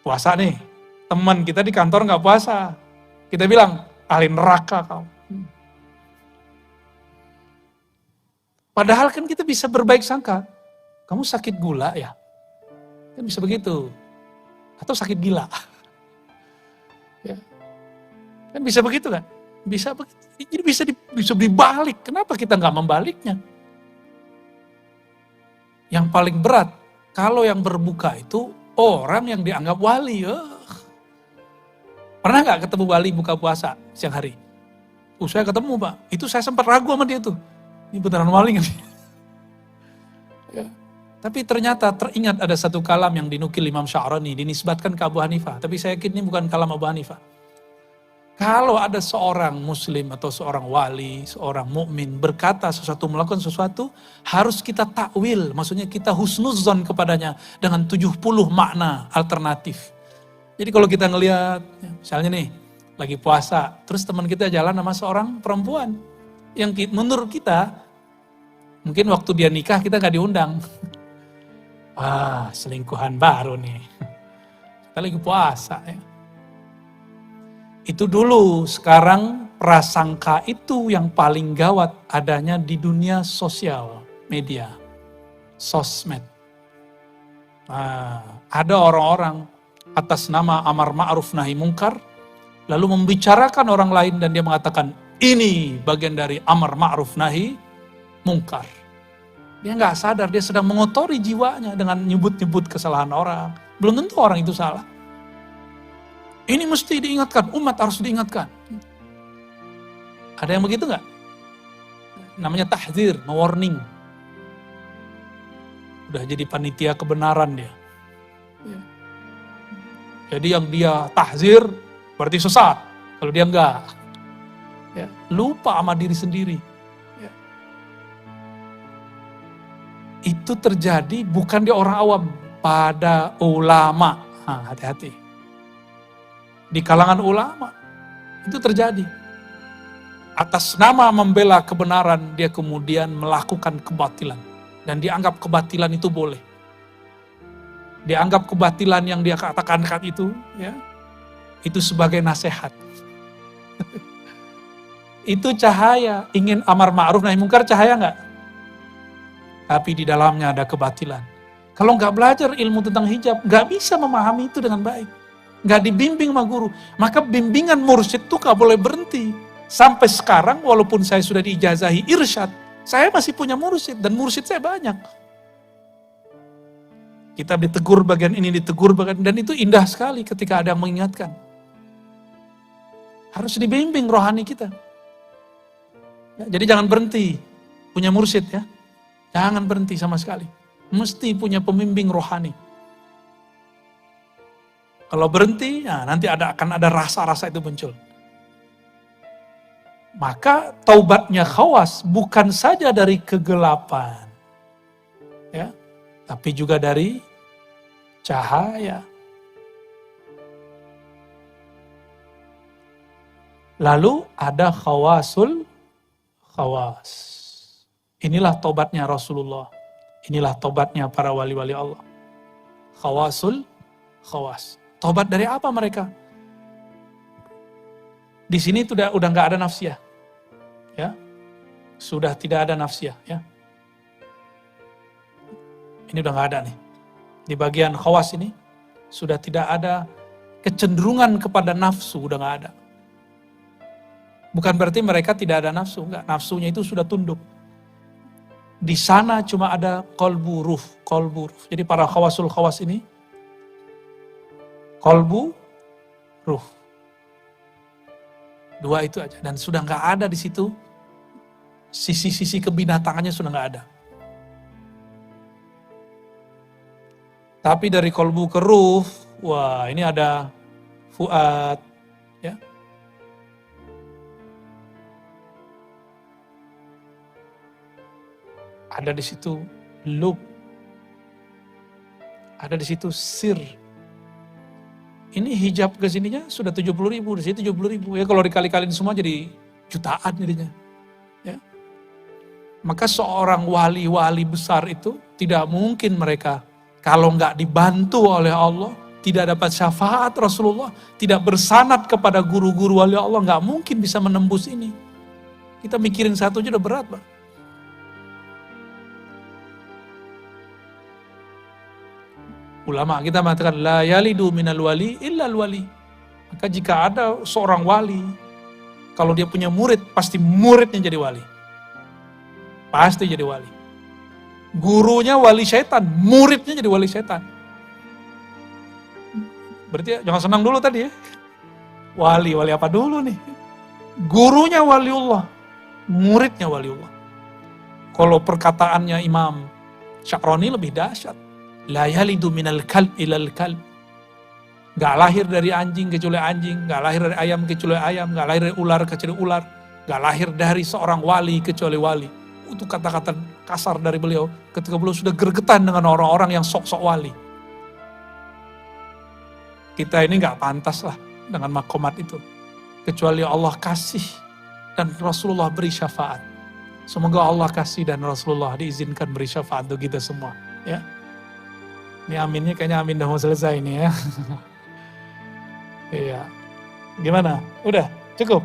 Puasa nih, teman kita di kantor nggak puasa. Kita bilang, ahli neraka kau. Padahal kan kita bisa berbaik sangka. Kamu sakit gula ya? Kan bisa begitu. Atau sakit gila. Ya. Kan bisa begitu kan? Bisa begitu. Jadi bisa dibalik. Kenapa kita nggak membaliknya? Yang paling berat, kalau yang berbuka itu orang yang dianggap wali. Pernah nggak ketemu wali buka puasa siang hari? Saya ketemu Pak, itu saya sempat ragu sama dia tuh. Ini beneran wali nggak sih? Ya. Tapi ternyata teringat ada satu kalam yang dinukil Imam Sya'rani, dinisbatkan ke Abu Hanifah. Tapi saya yakin ini bukan kalam Abu Hanifah. Kalau ada seorang muslim atau seorang wali, seorang mukmin berkata sesuatu, melakukan sesuatu, harus kita takwil, maksudnya kita husnuzon kepadanya dengan 70 makna alternatif. Jadi kalau kita ngelihat, misalnya nih, lagi puasa, terus teman kita jalan sama seorang perempuan, yang menurut kita, mungkin waktu dia nikah kita gak diundang. Wah, selingkuhan baru nih. Kita lagi puasa ya. Itu dulu, sekarang prasangka itu yang paling gawat adanya di dunia sosial, media, sosmed. Nah, ada orang-orang atas nama amar ma'ruf nahi mungkar, lalu membicarakan orang lain dan dia mengatakan, ini bagian dari amar ma'ruf nahi mungkar. Dia nggak sadar, dia sedang mengotori jiwanya dengan nyebut-nyebut kesalahan orang. Belum tentu orang itu salah. Ini mesti diingatkan, umat harus diingatkan. Ada yang begitu nggak? Namanya tahzir, mewarning. Udah jadi panitia kebenaran dia. Jadi yang dia tahzir berarti sesat. Kalau dia enggak, ya, lupa sama diri sendiri. Ya. Itu terjadi bukan di orang awam, pada ulama. Hati-hati. Di kalangan ulama itu terjadi. Atas nama membela kebenaran, dia kemudian melakukan kebatilan. Dan dianggap kebatilan itu boleh. Dianggap kebatilan yang dia katakan itu, ya, itu sebagai nasihat. Itu cahaya, ingin amar ma'ruf nahi mungkar cahaya enggak? Tapi di dalamnya ada kebatilan. Kalau nggak belajar ilmu tentang hijab, nggak bisa memahami itu dengan baik. Nggak dibimbing sama guru. Maka bimbingan mursyid itu nggak boleh berhenti. Sampai sekarang walaupun saya sudah diijazahi irsyad, saya masih punya mursyid dan mursyid saya banyak. Kita ditegur bagian ini, ditegur bagian, dan itu indah sekali ketika ada yang mengingatkan. Harus dibimbing rohani kita. Ya, jadi jangan berhenti punya mursyid ya. Jangan berhenti sama sekali. Mesti punya pembimbing rohani. Kalau berhenti, ya nanti akan ada rasa-rasa itu muncul. Maka taubatnya Khawas bukan saja dari kegelapan, ya, tapi juga dari cahaya. Lalu ada khawasul khawas. Inilah taubatnya Rasulullah. Inilah taubatnya para wali-wali Allah. Khawasul khawas. Tobat dari apa mereka? Di sini udah nggak ada nafsiyah, ya, sudah tidak ada nafsiyah, ya. Ini udah nggak ada nih. Di bagian khawas ini sudah tidak ada kecenderungan kepada nafsu, udah nggak ada. Bukan berarti mereka tidak ada nafsu, enggak. Nafsunya itu sudah tunduk. Di sana cuma ada qalbu ruh. Jadi para khawasul khawas ini qalbu, ruh. Dua itu aja. Dan sudah nggak ada di situ, sisi-sisi kebinatangannya sudah nggak ada. Tapi dari qalbu ke ruh, wah ini ada fuad, ya. Ada di situ lub. Ada di situ sir. Ini hijab ke sininya sudah 70.000, di sini 70.000. Ya kalau dikali-kaliin semua jadi jutaan jadinya. Maka seorang wali-wali besar itu tidak mungkin mereka kalau nggak dibantu oleh Allah, tidak dapat syafaat Rasulullah, tidak bersanad kepada guru-guru wali Allah, nggak mungkin bisa menembus ini. Kita mikirin satu aja udah berat, Pak. Ulama kita mengatakan la yalidu minal wali illa wali. Maka jika ada seorang wali, kalau dia punya murid, pasti muridnya jadi wali. Pasti jadi wali. Gurunya wali syaitan, muridnya jadi wali syaitan. Berarti jangan senang dulu tadi ya. Wali apa dulu nih? Gurunya waliullah, muridnya waliullah. Kalau perkataannya Imam Sya'rani lebih dahsyat. La yalidu minal kalb ilal kalb. Gak lahir dari anjing kecuali anjing, gak lahir dari ayam kecuali ayam, gak lahir dari ular kecuali ular, gak lahir dari seorang wali kecuali wali. Itu kata-kata kasar dari beliau ketika beliau sudah gergetan dengan orang-orang yang sok-sok wali. Kita ini gak pantas lah dengan makomat itu. Kecuali Allah kasih dan Rasulullah beri syafaat. Semoga Allah kasih dan Rasulullah diizinkan beri syafaat untuk kita semua. Ya. Ini aminnya kayaknya amin udah mau selesai ini ya. Iya. Gimana? Udah? Cukup?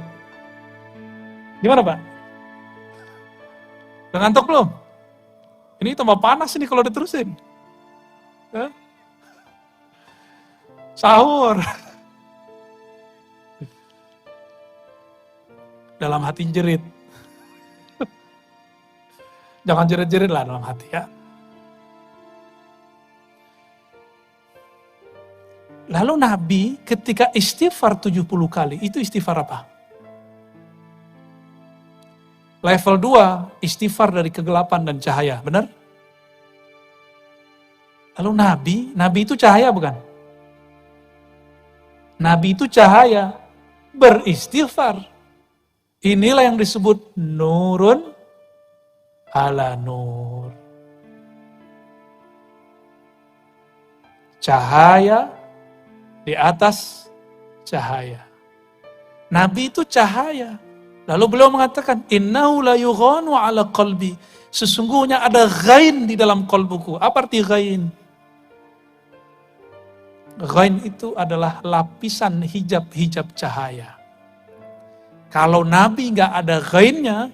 Gimana Pak? Udah ngantuk belum? Ini tambah panas ini kalau diterusin. Hah? Sahur. Dalam hati jerit. Jangan jerit-jerit lah dalam hati ya. Lalu Nabi ketika istighfar 70 kali, itu istighfar apa? Level 2, istighfar dari kegelapan dan cahaya, benar? Lalu Nabi itu cahaya bukan? Nabi itu cahaya, beristighfar. Inilah yang disebut nurun ala nur. Cahaya di atas cahaya. Nabi itu cahaya. Lalu beliau mengatakan, innahu la yughanu ala qalbi. Sesungguhnya ada ghain di dalam qalbuku. Apa arti ghain? Ghain itu adalah lapisan hijab-hijab cahaya. Kalau Nabi nggak ada ghainnya,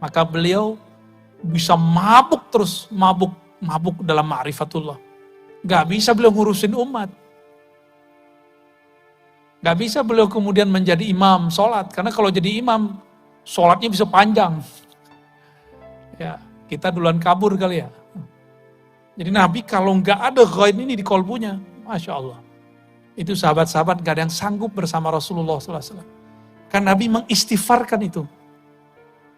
maka beliau bisa mabuk terus, mabuk dalam ma'rifatullah. Nggak bisa beliau ngurusin umat. Gak bisa beliau kemudian menjadi imam sholat. Karena kalau jadi imam, sholatnya bisa panjang. Ya, kita duluan kabur kali ya. Jadi Nabi kalau gak ada ghain ini di kolbunya, Masya Allah. Itu sahabat-sahabat gak ada yang sanggup bersama Rasulullah SAW. Kan Nabi mengistighfarkan itu.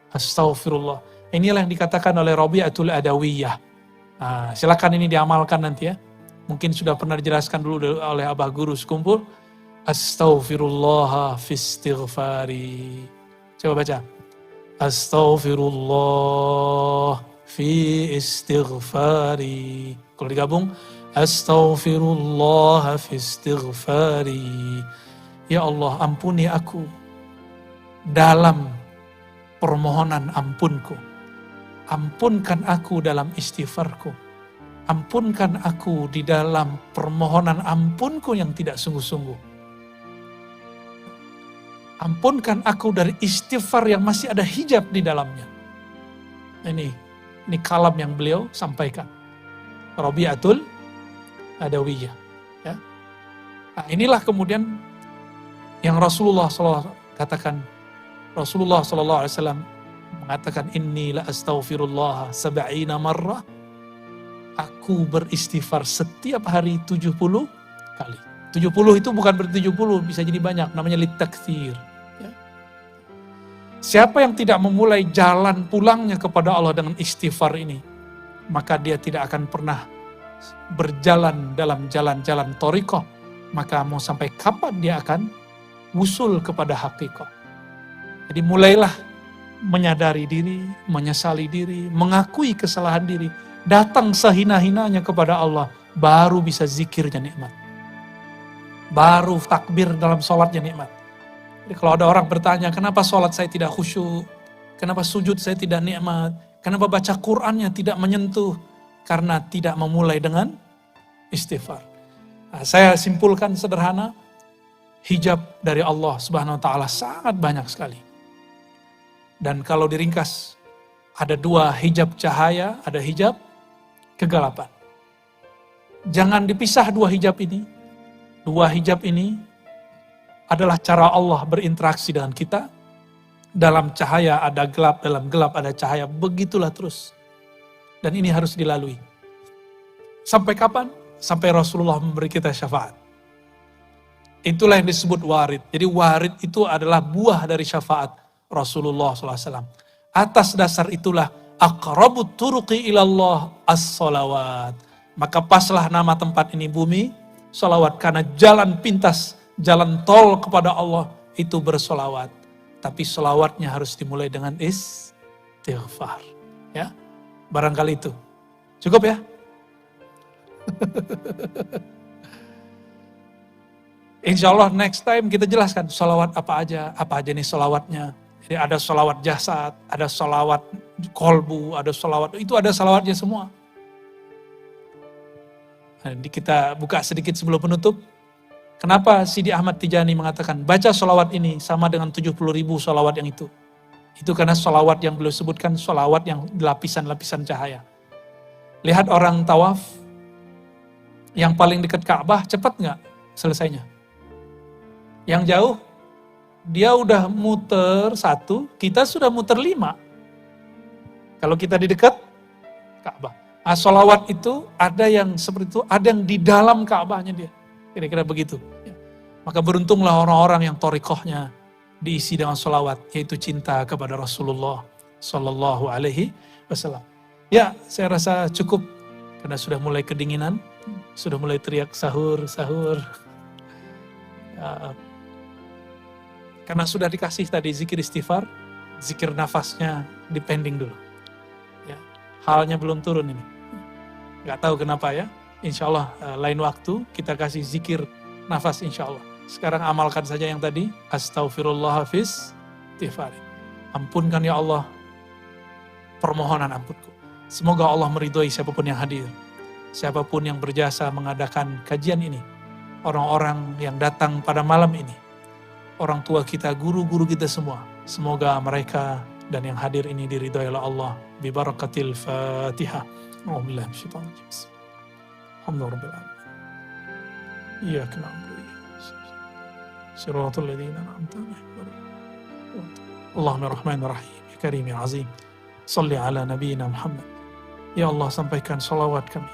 Astaghfirullah. Inilah yang dikatakan oleh Rabi'atul Adawiyah. Nah, silakan ini diamalkan nanti ya. Mungkin sudah pernah dijelaskan dulu oleh Abah Guru sekumpul. Astaghfirullah fi istighfari. Coba baca. Astaghfirullah fi istighfari. Kalau digabung, astaghfirullah fi istighfari. Ya Allah, ampuni aku dalam permohonan ampunku. Ampunkan aku dalam istighfarku. Ampunkan aku di dalam permohonan ampunku yang tidak sungguh-sungguh. Ampunkan aku dari istighfar yang masih ada hijab di dalamnya. Ini kalam yang beliau sampaikan. Rabi'atul Adawiyah. Ya. Nah, inilah kemudian yang Rasulullah SAW katakan. Rasulullah SAW mengatakan, Inni la astaghfirullah sab'ina marrah. Aku beristighfar setiap hari 70 kali. 70 itu bukan berarti 70, bisa jadi banyak, namanya litakthir. Ya. Siapa yang tidak memulai jalan pulangnya kepada Allah dengan istighfar ini, maka dia tidak akan pernah berjalan dalam jalan-jalan thariqah, maka mau sampai kapan dia akan wusul kepada hakikat. Jadi mulailah menyadari diri, menyesali diri, mengakui kesalahan diri, datang sehina-hinanya kepada Allah, baru bisa zikirnya nikmat. Baru takbir dalam sholatnya nikmat. Jadi kalau ada orang bertanya, kenapa sholat saya tidak khusyuk? Kenapa sujud saya tidak nikmat? Kenapa baca Qur'annya tidak menyentuh? Karena tidak memulai dengan istighfar. Nah, saya simpulkan sederhana, hijab dari Allah Subhanahu wa taala sangat banyak sekali. Dan kalau diringkas, ada dua hijab cahaya, ada hijab kegelapan. Jangan dipisah dua hijab ini. Dua hijab ini adalah cara Allah berinteraksi dengan kita. Dalam cahaya ada gelap, dalam gelap ada cahaya. Begitulah terus. Dan ini harus dilalui. Sampai kapan? Sampai Rasulullah memberi kita syafaat. Itulah yang disebut warid. Jadi warid itu adalah buah dari syafaat Rasulullah SAW. Atas dasar itulah aqrabut turuqi ilallah as-salawat. Maka paslah nama tempat ini bumi salawat. Karena jalan pintas, jalan tol kepada Allah itu bersolawat. Tapi solawatnya harus dimulai dengan istighfar. Ya, barangkali itu. Cukup ya? Insya Allah next time kita jelaskan solawat apa aja nih solawatnya. Jadi ada solawat jasad, ada solawat kolbu, ada solawat, itu ada solawatnya semua. Nanti kita buka sedikit sebelum penutup. Kenapa Sidi Ahmad Tijani mengatakan baca solawat ini sama dengan 70.000 solawat yang itu. Itu karena solawat yang beliau sebutkan solawat yang lapisan-lapisan cahaya. Lihat orang tawaf, yang paling dekat Ka'bah cepat nggak selesainya? Yang jauh, dia udah muter 1, kita sudah muter 5. Kalau kita di dekat Ka'bah. Nah, solawat itu ada yang seperti itu, ada yang di dalam Ka'bahnya dia. Kira-kira begitu. Maka beruntunglah orang-orang yang torikohnya diisi dengan solawat, yaitu cinta kepada Rasulullah Sallallahu Alaihi Wasallam. Ya, saya rasa cukup karena sudah mulai kedinginan, sudah mulai teriak sahur, sahur. Karena sudah dikasih tadi zikir istighfar, zikir nafasnya dipending dulu. Ya, halnya belum turun ini. Gak tahu kenapa ya. Insya Allah lain waktu kita kasih zikir nafas insya Allah. Sekarang amalkan saja yang tadi. Astaghfirullah hafiz istighfari. Ampunkan ya Allah permohonan ampunku. Semoga Allah meridhoi siapapun yang hadir. Siapapun yang berjasa mengadakan kajian ini. Orang-orang yang datang pada malam ini. Orang tua kita, guru-guru kita semua. Semoga mereka dan yang hadir ini diridhoi oleh Allah. Bibarakatil Fatihah. Alhamdulillah. Alhamdulillah. Iyyaka na'budu wa iyyaka nasta'in. Shiratal ladzina an'amta 'alaihim. Allahumma rahmanir rahim, ya karim ya azim. Shalli ala nabiyyina Muhammad. Ya Allah, sampaikan salawat kami,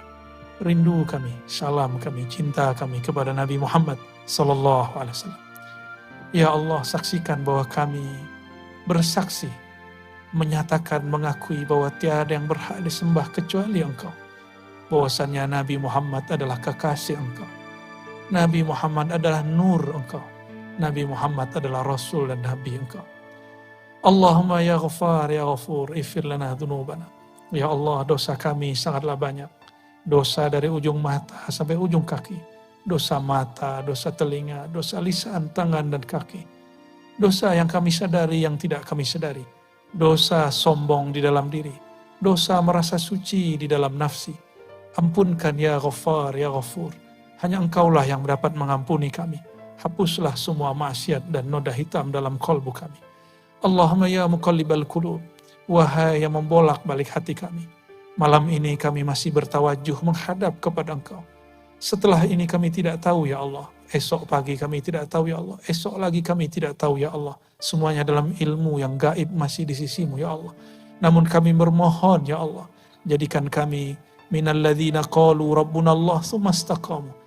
rindu kami, salam kami, cinta kami kepada Nabi Muhammad sallallahu alaihi wasallam. Ya Allah, saksikan bahwa kami bersaksi, menyatakan, mengakui bahwa tiada yang berhak disembah kecuali Engkau. Bahwasannya Nabi Muhammad adalah kekasih Engkau. Nabi Muhammad adalah nur Engkau. Nabi Muhammad adalah Rasul dan Nabi Engkau. Allahumma ya Ghaffar ya Ghafur, ighfir lana dzunubana. Ya Allah, dosa kami sangatlah banyak. Dosa dari ujung mata sampai ujung kaki. Dosa mata, dosa telinga, dosa lisan, tangan dan kaki. Dosa yang kami sadari, yang tidak kami sadari. Dosa sombong di dalam diri. Dosa merasa suci di dalam nafsi. Ampunkan ya Ghaffar ya Ghafur. Hanya Engkaulah yang dapat mengampuni kami. Hapuslah semua maksiat dan noda hitam dalam kolbu kami. Allahumma ya muqallibal qulub. Wahai yang membolak balik hati kami. Malam ini kami masih bertawajuh menghadap kepada Engkau. Setelah ini kami tidak tahu ya Allah. Esok pagi kami tidak tahu ya Allah. Esok lagi kami tidak tahu ya Allah. Semuanya dalam ilmu yang gaib masih di sisimu ya Allah. Namun kami bermohon ya Allah. Jadikan kami minalladzina qalu rabbuna Allah tsumma istaqamu.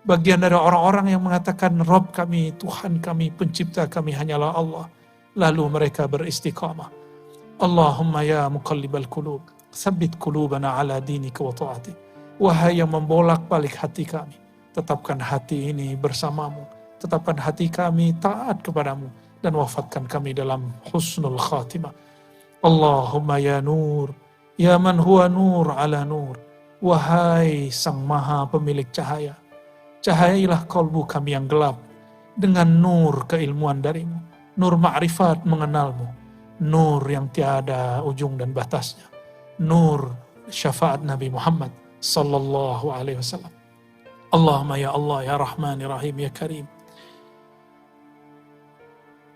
Bagian dari orang-orang yang mengatakan Rabb kami, Tuhan kami, pencipta kami hanyalah Allah. Lalu mereka beristiqamah. Allahumma ya muqallibal qulub, tsabbit qulubana ala dinika wa ta'atik. Wahai yang membolak balik hati kami, tetapkan hati ini bersamamu. Tetapkan hati kami taat kepadamu. Dan wafatkan kami dalam husnul khatimah. Allahumma ya nur, ya man huwa nur ala nur. Wahai sang maha pemilik cahaya, cahayailah kalbu kami yang gelap dengan nur keilmuan darimu, nur ma'rifat mengenalmu, nur yang tiada ujung dan batasnya. nur syafaat Nabi Muhammad sallallahu alaihi wasallam. Allahumma ya Allah ya Rahman ya Rahim ya Karim,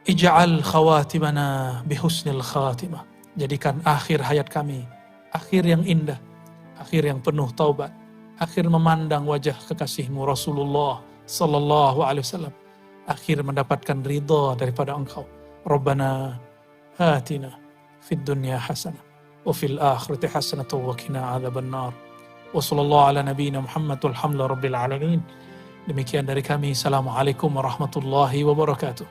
ij'al khawatimana bihusnil khatimah. Jadikan akhir hayat kami akhir yang indah, akhir yang penuh taubat, akhir memandang wajah kekasihmu Rasulullah sallallahu alaihi wasallam, akhir mendapatkan ridha daripada Engkau. Rabbana atina fid dunya hasanah wa fil akhirati hasanah wa qina adzabannar. Wa sallallahu ala nabiyyina Muhammad walhamdulillahi rabbil alamin. Demikian dari kami. Assalamualaikum warahmatullahi wabarakatuh.